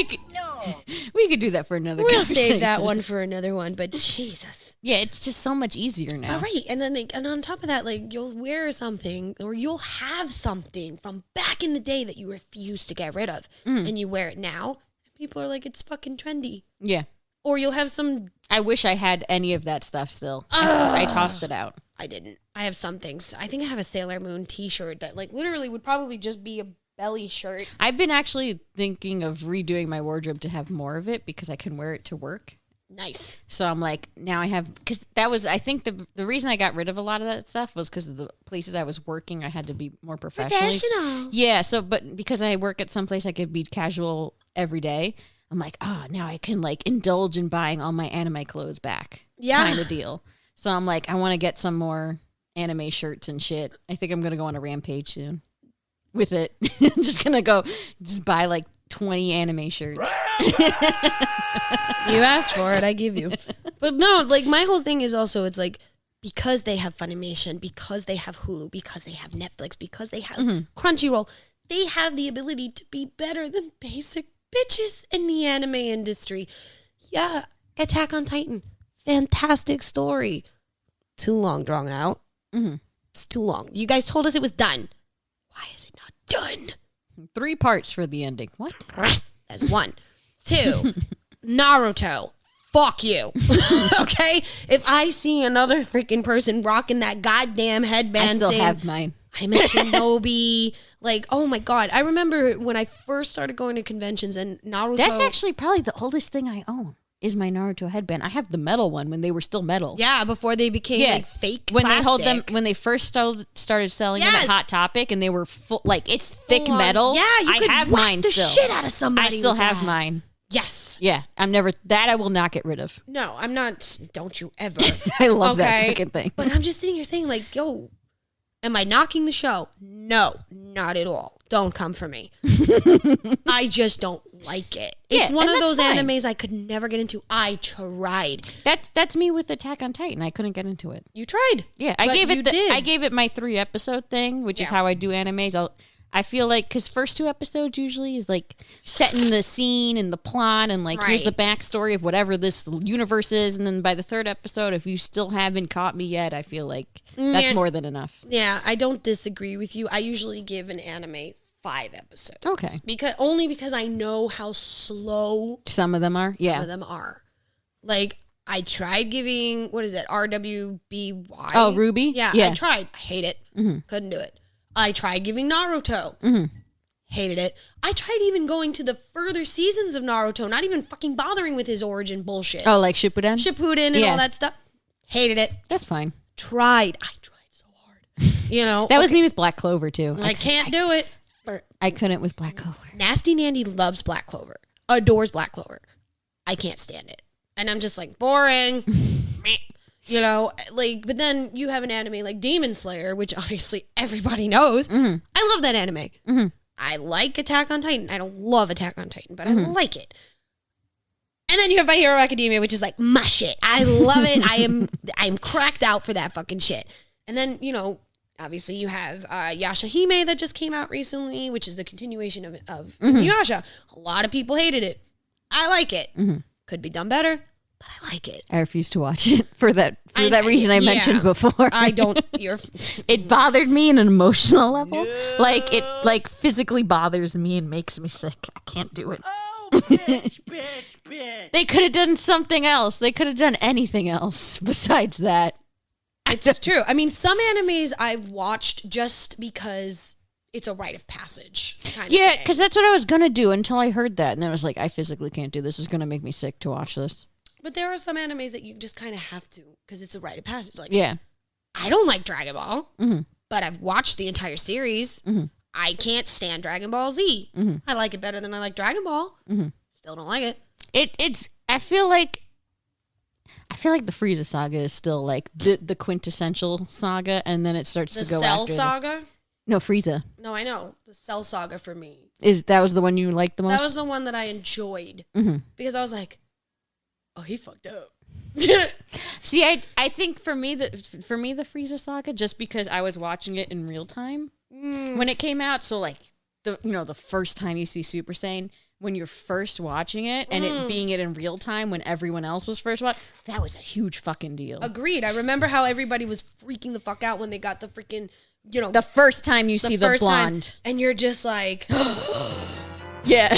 could do that for another we'll conversation. save that one for another one. But Jesus. Yeah, it's just so much easier now. All right, and then and on top of that, like you'll wear something or you'll have something from back in the day that you refuse to get rid of, and you wear it now, and people are like, it's fucking trendy. Yeah. or you'll have some. I wish I had any of that stuff still. I tossed it out. I didn't. I have some things. I think I have a Sailor Moon T-shirt that like literally would probably just be a belly shirt. I've been actually thinking of redoing my wardrobe to have more of it because I can wear it to work. Nice. So I'm like, now I have, because that was, I think the reason I got rid of a lot of that stuff was because of the places I was working, I had to be more professional. Yeah, so, but because I work at some place I could be casual every day, I'm like, now I can like indulge in buying all my anime clothes back. Yeah. Kind of deal. So I'm like, I want to get some more anime shirts and shit. I think I'm going to go on a rampage soon with it. I'm just going to go just buy like 20 anime shirts. You asked for it, I give you. But no, like my whole thing is also, it's like, because they have Funimation, because they have Hulu, because they have Netflix, because they have Crunchyroll, they have the ability to be better than basic bitches in the anime industry. Yeah, Attack on Titan, fantastic story. Too long, drawn out. It's too long. You guys told us it was done. Why is it not done? 3 parts for the ending. What? That's 1. 2, Naruto. Fuck you. Okay? If I see another freaking person rocking that goddamn headband, I still saying, have mine. I'm a shinobi. Like, oh my God. I remember when I first started going to conventions and Naruto. That's actually probably the oldest thing I own is my Naruto headband. I have the metal one when they were still metal. Yeah, before they became like fake when plastic. they hold them when they first started selling them Yes. at Hot Topic and they were full, like it's thick Full on- metal. Yeah, you I could have whack mine the still. shit out of somebody. I still with have that. mine. Yes. Yeah, I will not get rid of. No, I'm not. Don't you ever. I love that Okay? freaking thing. But I'm just sitting here saying, like, yo, am I knocking the show? No, not at all. Don't come for me. I just don't like it. It's Yeah, one and of that's those fine. animes I could never get into. I tried. That's me with Attack on Titan. I couldn't get into it. You tried. Yeah, I But gave you it. did. I gave it my 3 episode thing, which is Yeah. how I do animes. I feel like because first 2 episodes usually is like setting the scene and the plot and like here's the Right. backstory of whatever this universe is, and then by the 3rd episode, if you still haven't caught me yet, I feel like that's Yeah. more than enough. Yeah, I don't disagree with you. I usually give an anime 5 episodes. Okay. Because I know how slow Some of them are, some yeah. of them are. Like, I tried giving, what is it, RWBY? Oh, Ruby? Yeah, Yeah. I tried. I hate it. Couldn't do it. I tried giving Naruto. Hated it. I tried even going to the further seasons of Naruto, not even fucking bothering with his origin bullshit. Oh, like Shippuden? Shippuden and Yeah. all that stuff. Hated it. That's fine. Tried. I tried so hard. You know? That was me with Black Clover too. I can't do it. I couldn't with Black Clover. Nasty Nandy loves Black Clover. Adores Black Clover. I can't stand it. And I'm just like, boring. Meh. You know, like, but then you have an anime like Demon Slayer, which obviously everybody knows. I love that anime. I like Attack on Titan. I don't love Attack on Titan, but I like it. And then you have My Hero Academia, which is like my shit. I love it. I'm cracked out for that fucking shit. And then, you know, obviously you have Yashahime that just came out recently, which is the continuation of Inuyasha. A lot of people hated it. I like it. Could be done better, but I like it. I refuse to watch it for that reason I mentioned before. I don't. It bothered me on an emotional level. Like it like physically bothers me and makes me sick. I can't do it. Oh, bitch, bitch, bitch. They could have done something else. They could have done anything else besides that. It's true. I mean, some animes I've watched just because it's a rite of passage. Kind of Yeah, thing. because that's what I was going to do until I heard that. And then I was like, I physically can't do this. It's going to make me sick to watch this. But there are some animes that you just kind of have to because it's a rite of passage. Like, Yeah. I don't like Dragon Ball, but I've watched the entire series. I can't stand Dragon Ball Z. I like it better than I like Dragon Ball. Still don't like it. It's. I feel like the Frieza saga is still like the quintessential saga, and then it starts The to go Cell after Saga? No, Frieza No, I know. The Cell Saga for me. that was the one you liked the most. That was the one that I enjoyed because I was like, oh, he fucked up. See, I think for me the Frieza saga, just because I was watching it in real time when it came out. So like the first time you see Super Saiyan, when you're first watching it and it being it in real time when everyone else was first watching, that was a huge fucking deal. Agreed. I remember how everybody was freaking the fuck out when they got the freaking, you know, The first time you see the first time, blonde. and you're just like, Yeah.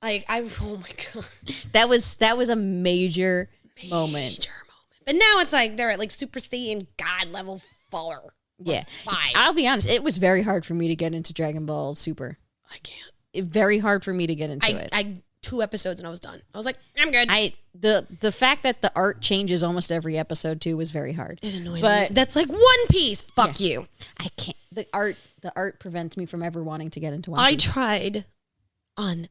Like oh my god, That was a major moment. But now it's like they're at like Super Saiyan God level 4. Yeah. 5. I'll be honest, it was very hard for me to get into Dragon Ball Super. I can't. Very hard for me to get into it. I 2 episodes and I was done. I was like, I'm good. The fact that the art changes almost every episode too was very hard. It annoyed me. But That's like One Piece. Fuck you. I can't. The art prevents me from ever wanting to get into One I Piece. tried on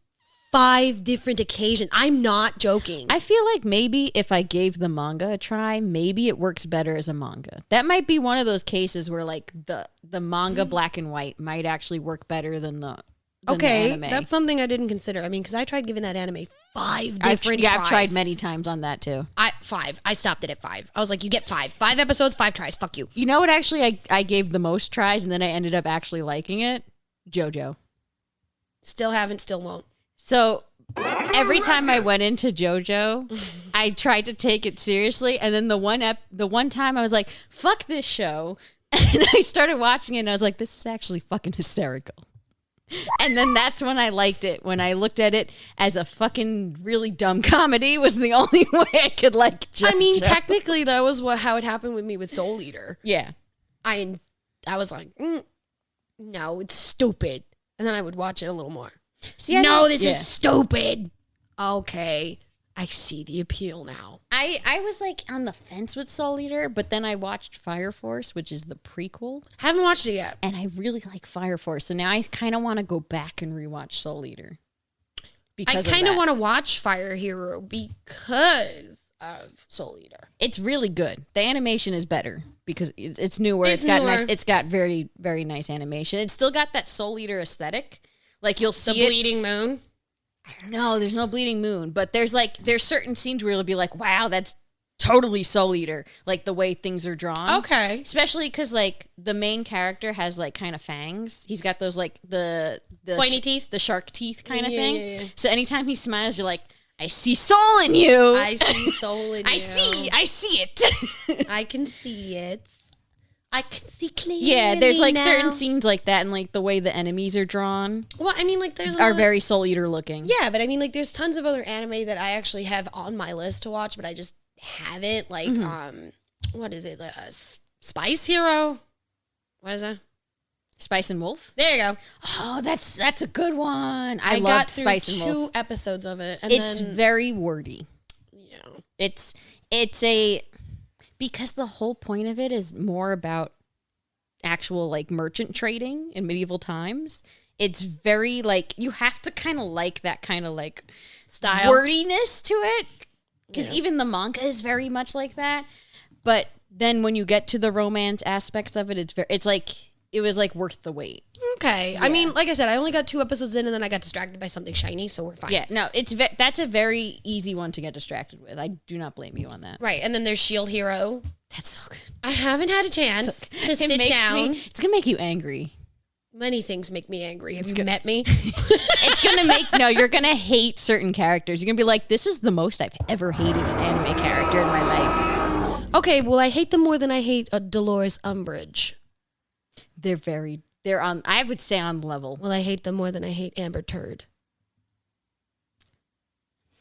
5 different occasions. I'm not joking. I feel like maybe if I gave the manga a try, maybe it works better as a manga. That might be one of those cases where like the manga black and white might actually work better than the anime. That's something I didn't consider. I mean, because I tried giving that anime 5 different tries. I've tried many times on that too. 5. I stopped it at 5. I was like, you get 5. 5 episodes, 5 tries. Fuck you. You know what? Actually, I gave the most tries, and then I ended up actually liking it. JoJo. Still haven't, still won't. So every time I went into JoJo, I tried to take it seriously, and then the one time I was like, "Fuck this show," and I started watching it, and I was like, "This is actually fucking hysterical." And then that's when I liked it. When I looked at it as a fucking really dumb comedy, was the only way I could like JoJo. I mean, technically, that was how it happened with me with Soul Eater. Yeah. I was like, no, it's stupid, and then I would watch it a little more. See, This is stupid. Okay, I see the appeal now. I was like on the fence with Soul Eater, but then I watched Fire Force, which is the prequel, Haven't watched it yet. and I really like Fire Force. So now I kind of want to go back and rewatch Soul Eater. I kind of want to watch Fire Hero because of Soul Eater. It's really good. The animation is better because it's newer. It's got newer. nice. It's got very very nice animation. It's still got that Soul Eater aesthetic. Like you'll see The Bleeding Moon. No, there's no bleeding moon, but there's certain scenes where it'll be like, wow, that's totally Soul Eater, like the way things are drawn. Okay. Especially because like the main character has like kind of fangs. He's got those like the Pointy teeth? the shark teeth kind of Yeah, thing. yeah, yeah. So anytime he smiles, you're like, I see soul in you. I see soul in you. I see it. I can see it. I can see clearly. Yeah, there's like now. certain scenes like that, and like the way the enemies are drawn Well, I mean, like there's are very Soul Eater looking. Yeah, but I mean, like there's tons of other anime that I actually have on my list to watch, but I just haven't. Like, what is it? Spice Hero. What is that? Spice and Wolf. There you go. Oh, that's a good one. I got loved through Spice and 2 Wolf. episodes of it, and It's then very wordy. yeah. It's because the whole point of it is more about actual like merchant trading in medieval times. It's very like you have to kind of like that kind of like Style. wordiness to it because even the manga is very much like that. But then when you get to the romance aspects of it, it's like it was like worth the wait. Okay. I mean, like I said, I only got 2 episodes in, and then I got distracted by something shiny, so we're fine. Yeah, no, that's a very easy one to get distracted with. I do not blame you on that. Right, and then there's Shield Hero. That's so good. I haven't had a chance to It sit makes down. it's gonna make you angry. Many things make me angry. Have you met me? It's gonna you're gonna hate certain characters. You're gonna be like, this is the most I've ever hated an anime character in my life. Okay, well, I hate them more than I hate Dolores Umbridge. They're on, I would say on level. Well, I hate them more than I hate Amber Turd.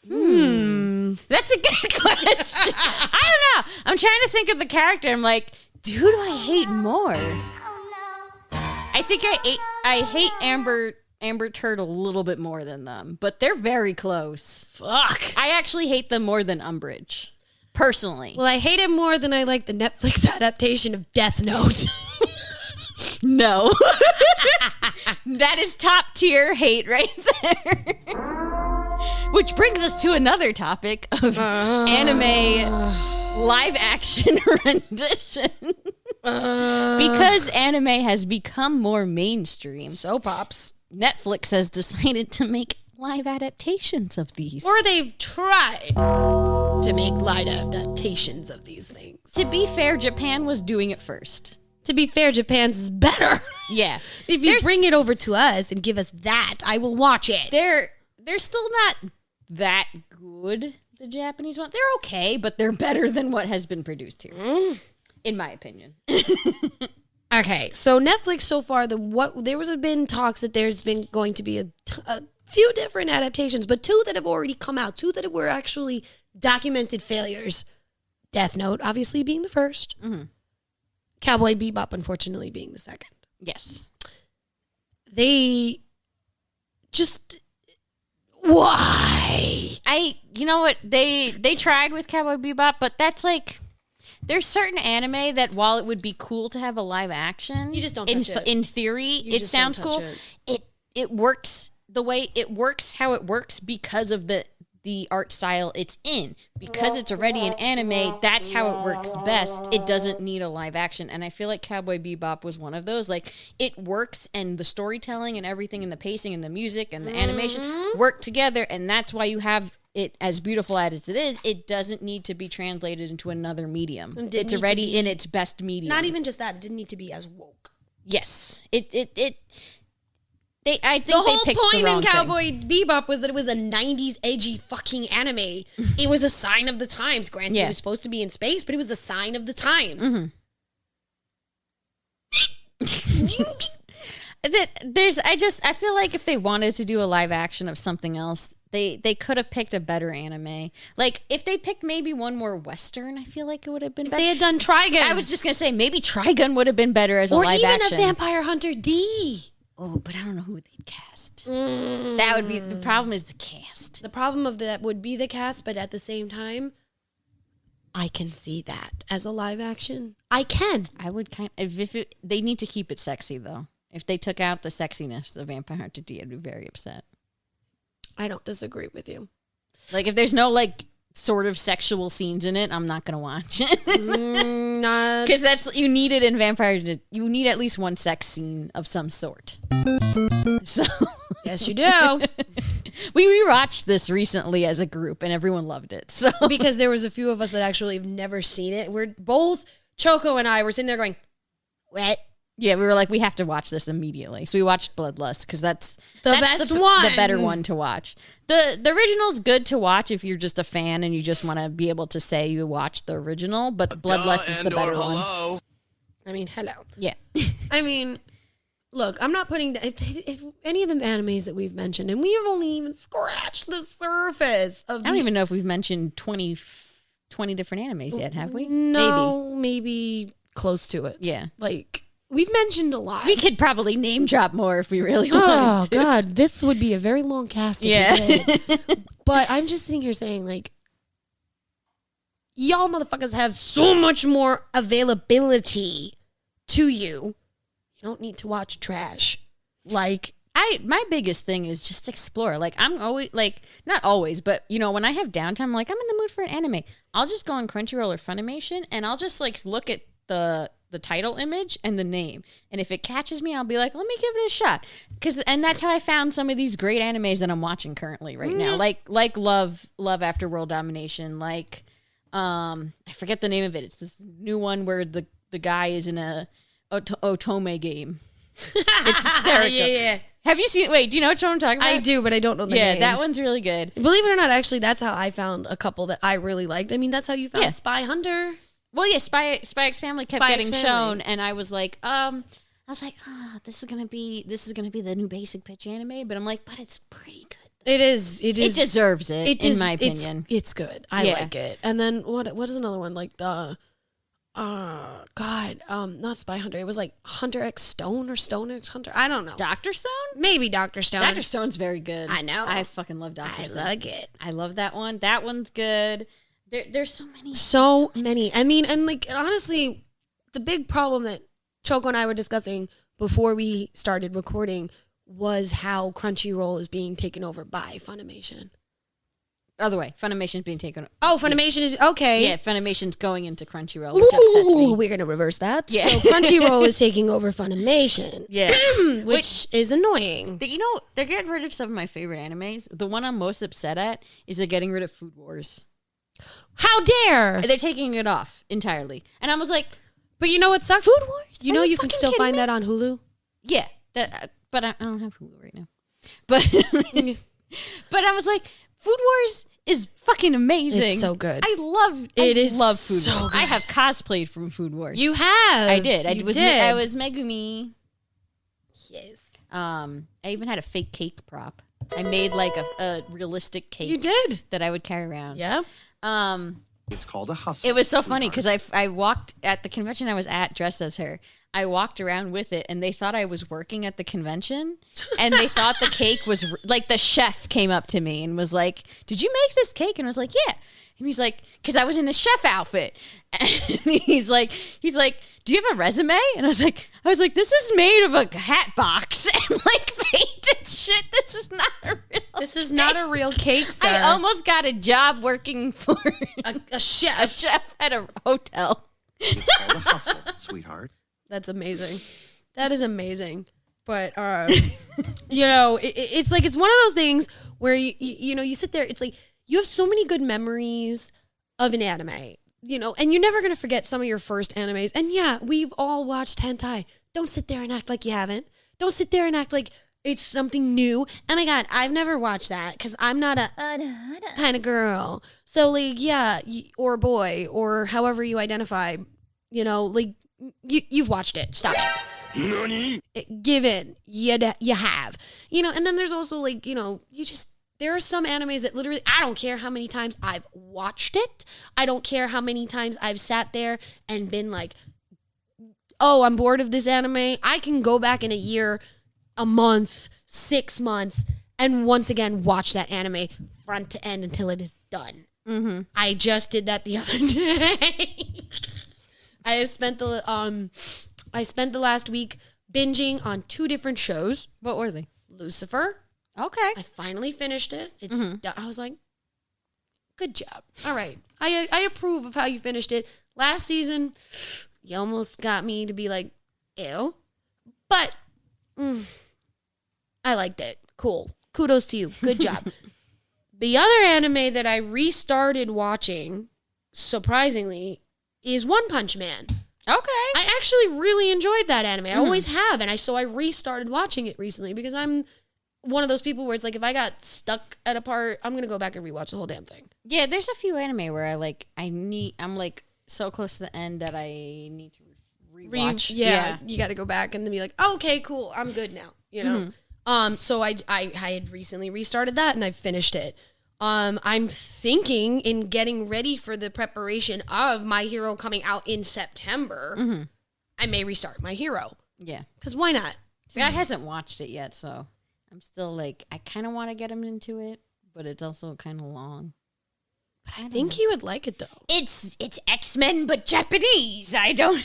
That's a good question. I don't know. I'm trying to think of the character. I'm like, who do I hate more? I think I hate Amber Turd a little bit more than them, but they're very close. Fuck. I actually hate them more than Umbridge, personally. Well, I hate it more than I like the Netflix adaptation of Death Note. No. That is top tier hate right there. Which brings us to another topic of anime live action rendition. Because anime has become more mainstream, So pops. Netflix has decided to make live adaptations of these. Or they've tried to make live adaptations of these things. To be fair, Japan was doing it first. To be fair, Japan's is better. Yeah. If you bring it over to us and give us that, I will watch it. They're still not that good, the Japanese one. They're okay, but they're better than what has been produced here, in my opinion. Okay, so Netflix so far, there was been talks that there's been going to be a few different adaptations, but 2 that have already come out, 2 that were actually documented failures. Death Note, obviously, being the first. Mm-hmm. Cowboy Bebop, unfortunately, being the second. Yes. They just... Why? You know what? They tried with Cowboy Bebop, but that's like... There's certain anime that while it would be cool to have a live action... You just don't touch it. In theory, it just sounds don't touch cool. It works the way it works, how it works, because of the art style it's in. Because it's already an anime, that's how it works best. It doesn't need a live action. And I feel like Cowboy Bebop was one of those. Like, it works, and the storytelling and everything and the pacing and the music and the animation work together, and that's why you have it as beautiful as it is. It doesn't need to be translated into another medium. It's already in its best medium. Not even just that. It didn't need to be as woke. Yes. I think The they whole picked point the wrong in thing. Cowboy Bebop was that it was a 90s edgy fucking anime. It was a sign of the times. Granted, Yeah. it was supposed to be in space, but it was a sign of the times. I feel like if they wanted to do a live action of something else, they could have picked a better anime. Like, if they picked maybe one more Western, I feel like it would have been better. They had done Trigun. I was just going to say, maybe Trigun would have been better as a or live even action. a Vampire Hunter D. Oh, but I don't know who they'd cast. That would be, the problem is the cast. The problem of that would be the cast, but at the same time, I can see that as a live action. I can. I would they need to keep it sexy, though. If they took out the sexiness of Vampire Hunter D, I'd be very upset. I don't disagree with you. Like, if there's no, like, sort of sexual scenes in it, I'm not going to watch it. Because you need it in Vampire. You need at least one sex scene of some sort. So Yes, you do. we rewatched this recently as a group, and everyone loved it. So Because there was a few of us that actually have never seen it. We're both, Choco and I, were sitting there going, what? yeah, we were like, we have to watch this immediately. So we watched Bloodlust because that's The best one. the better one to watch. The original's good to watch if you're just a fan and you just want to be able to say you watched the original. But Bloodlust is the better one. I mean, hello. Yeah. I mean, look, I'm not putting if any of the animes that we've mentioned, and we have only even scratched the surface of. I don't even know if we've mentioned 20 different animes yet, have we? No, maybe close to it. Yeah. Like, we've mentioned a lot. We could probably name drop more if we really Oh wanted to. God, this would be a very long cast. If we did. But I'm just sitting here saying, like, y'all motherfuckers have so much more availability to you. You don't need to watch trash. Like, My biggest thing is just explore. Like, I'm always, like, not always, but, you know, when I have downtime, I'm like, I'm in the mood for an anime. I'll just go on Crunchyroll or Funimation, and I'll just, like, look at the title image and the name. And if it catches me, I'll be like, let me give it a shot. And that's how I found some of these great animes that I'm watching currently right now. Like Love After World Domination. Like, I forget the name of it. It's this new one where the guy is in a otome game. It's hysterical. yeah. Have you seen? Wait, do you know what I'm talking about? I do, but I don't know the Yeah, name. that one's really good. Believe it or not, actually, that's how I found a couple that I really liked. I mean, that's how you found Yeah. Spy Hunter. Well, yeah, Spy X Family kept Spy X getting Family. shown, and I was like, this is gonna be the new basic pitch anime, but I'm like, but it's pretty good. It is. It deserves it, in my opinion. It's good. I Yeah. like it. And then what is another one? Like the not Spy Hunter. It was like Hunter X Stone or Stone X Hunter. I don't know. Dr. Stone? Maybe Dr. Stone. Dr. Stone's very good. I know. I fucking love Dr. I Stone. like it. I love that one. That one's good. There's so many. So many. I mean, and like, honestly, the big problem that Choco and I were discussing before we started recording was how Crunchyroll is being taken over by Funimation. Other way, Funimation's being taken. Oh, Funimation is okay. Yeah, Funimation's going into Crunchyroll, which upsets me. We're gonna reverse that. Yeah. So Crunchyroll is taking over Funimation. Yeah. which is annoying. You know, they're getting rid of some of my favorite animes. The one I'm most upset at is they're getting rid of Food Wars. How dare? They're taking it off entirely. And I was like, But you know what sucks? Food Wars? You Are know you you can fucking still kidding find me? that on Hulu. yeah, but I don't have Hulu right now. But but I was like, Food Wars is fucking amazing. It's so good. I love Food so Wars. good. I have cosplayed from Food Wars. You have. I did. You I was Megumi. Yes. I even had a fake cake prop. I made like a realistic cake. You did. That I would carry around. Yeah. It's called a hustle. It was so funny sweetheart. because I walked at the convention I was at dressed as her. I walked around with it and they thought I was working at the convention and they thought the cake was like the chef came up to me and was like, "Did you make this cake?" And I was like, "Yeah." And he's like, "Because I was in a chef outfit." And he's like, "Do you have a resume?" And I was like, "This is made of a hat box and like painted shit. This is not a real. This is not a real cake, sir. I almost got a job working for a chef. a chef at a hotel." It's called a hustle, sweetheart. That's amazing. That is amazing. But you know, it's like it's one of those things where you sit there. It's like you have so many good memories of an anime, and you're never gonna forget some of your first animes. And yeah, we've all watched hentai. Don't sit there and act like you haven't. Don't sit there and act like it's something new. Oh my god, I've never watched that because I'm not a kind of girl. So like, yeah, or boy, or however you identify, like. You've watched it. Stop it. Give in. You have. And then there's also like, there are some animes that literally, I don't care how many times I've watched it. I don't care how many times I've sat there and been like, oh, I'm bored of this anime. I can go back in a year, a month, 6 months, and once again watch that anime front to end until it is done. Mm-hmm. I just did that the other day. I spent the last week binging on 2 different shows. What were they? Lucifer. Okay. I finally finished it. It's done. I was like, good job. All right. I approve of how you finished it. Last season, you almost got me to be like, ew. But I liked it. Cool. Kudos to you. Good job. The other anime that I restarted watching, surprisingly, is One Punch Man. Okay. I actually really enjoyed that anime. I always have, and I restarted watching it recently because I'm one of those people where it's like if I got stuck at a part, I'm gonna go back and rewatch the whole damn thing. Yeah, there's a few anime where I'm like so close to the end that I need to rewatch. You got to go back and then be like, oh, okay, cool, I'm good now. So I had recently restarted that and I finished it. I'm thinking in getting ready for the preparation of My Hero coming out in September, I may restart My Hero. Yeah. Because why not? See, I hasn't watched it yet, so I'm still like, I kind of want to get him into it, but it's also kind of long. But I think he would like it, though. It's X-Men, but Japanese. I don't...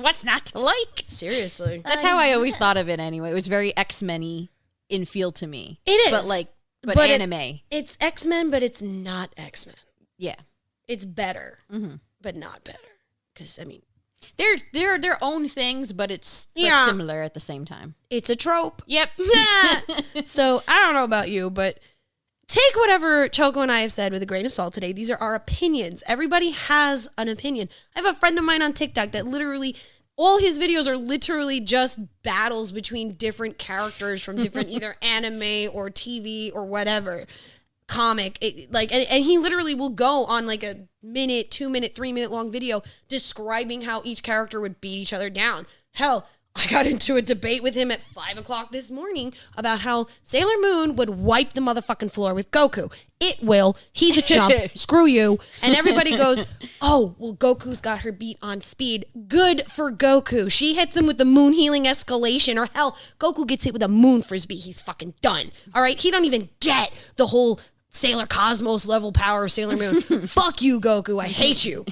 what's not to like? Seriously. That's how I always thought of it anyway. It was very X-Men-y in feel to me. It is. But anime. It's X-Men, but it's not X-Men. Yeah. It's better, but not better. Because, I mean... They're their own things, but it's similar at the same time. It's a trope. Yep. So, I don't know about you, but take whatever Choco and I have said with a grain of salt today. These are our opinions. Everybody has an opinion. I have a friend of mine on TikTok that literally... all his videos are literally just battles between different characters from different either anime or TV or whatever comic. And he literally will go on like a minute, 2 minute, 3 minute long video describing how each character would beat each other down. Hell, I got into a debate with him at 5 o'clock this morning about how Sailor Moon would wipe the motherfucking floor with Goku. It will. He's a chump. Screw you. And everybody goes, oh, well, Goku's got her beat on speed. Good for Goku. She hits him with the moon healing escalation. Or hell, Goku gets hit with a moon frisbee. He's fucking done. All right? He don't even get the whole Sailor Cosmos level power of Sailor Moon. Fuck you, Goku. I hate you.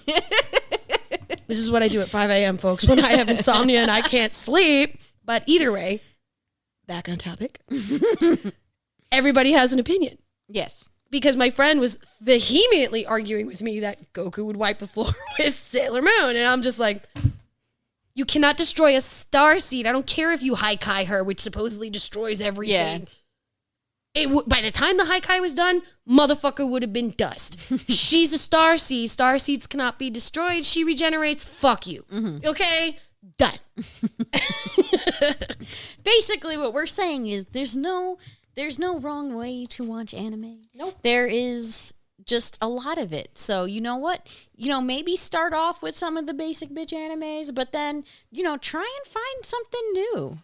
This is what I do at 5 a.m., folks, when I have insomnia and I can't sleep. But either way, back on topic. Everybody has an opinion. Yes. Because my friend was vehemently arguing with me that Goku would wipe the floor with Sailor Moon. And I'm just like, you cannot destroy a star seed. I don't care if you Haikai her, which supposedly destroys everything. Yeah. By the time the Haikai was done, motherfucker would have been dust. She's a star seed. Star seeds cannot be destroyed. She regenerates. Fuck you. Mm-hmm. Okay? Done. Basically, what we're saying is there's no wrong way to watch anime. Nope. There is just a lot of it. So you know what? Maybe start off with some of the basic bitch animes, but then, try and find something new.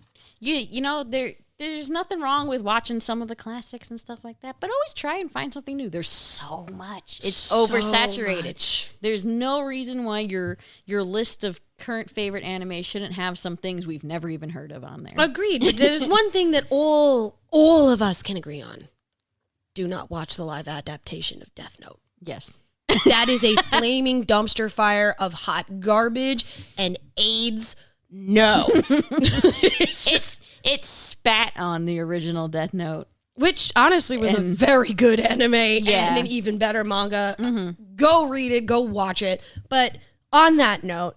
there's nothing wrong with watching some of the classics and stuff like that, but always try and find something new. There's so much. It's So oversaturated. much. There's no reason why your list of current favorite anime shouldn't have some things we've never even heard of on there. Agreed. But there's one thing that all of us can agree on. Do not watch the live adaptation of Death Note. Yes. That is a flaming dumpster fire of hot garbage and AIDS. No. It's just, It spat on the original Death Note. which honestly was a very good anime Yeah. and an even better manga. Go read it, go watch it. But on that note,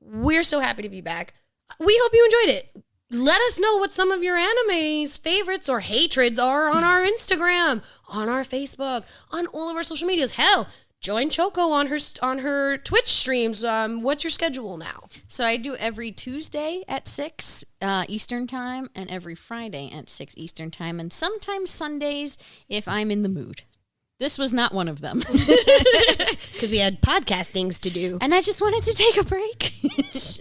we're so happy to be back. We hope you enjoyed it. Let us know what some of your anime's favorites or hatreds are on our Instagram, on our Facebook, on all of our social medias. Hell, join Choco on her Twitch streams. What's your schedule now? So I do every Tuesday at 6 Eastern Time and every Friday at 6 Eastern Time and sometimes Sundays if I'm in the mood. This was not one of them. Because we had podcast things to do. And I just wanted to take a break.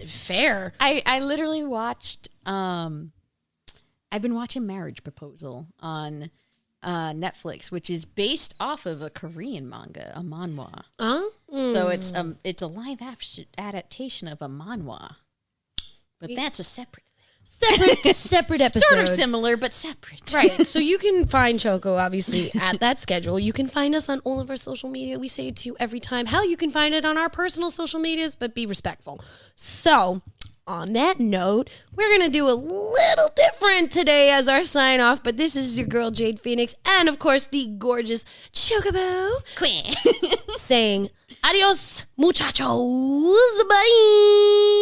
Fair. I literally watched, I've been watching Marriage Proposal on Netflix, which is based off of a Korean manga, a manhwa. So it's a live adaptation of a manhwa. But that's a separate Separate episode. sort of similar, but separate. Right. So you can find Choco, obviously, at that schedule. You can find us on all of our social media. We say it to you every time. Hell, you can find it on our personal social medias, but be respectful. So, on that note, we're going to do a little different today as our sign off, but this is your girl, Jade Feinics, and of course, the gorgeous Chocobo Queen. saying, adios, muchachos. Bye.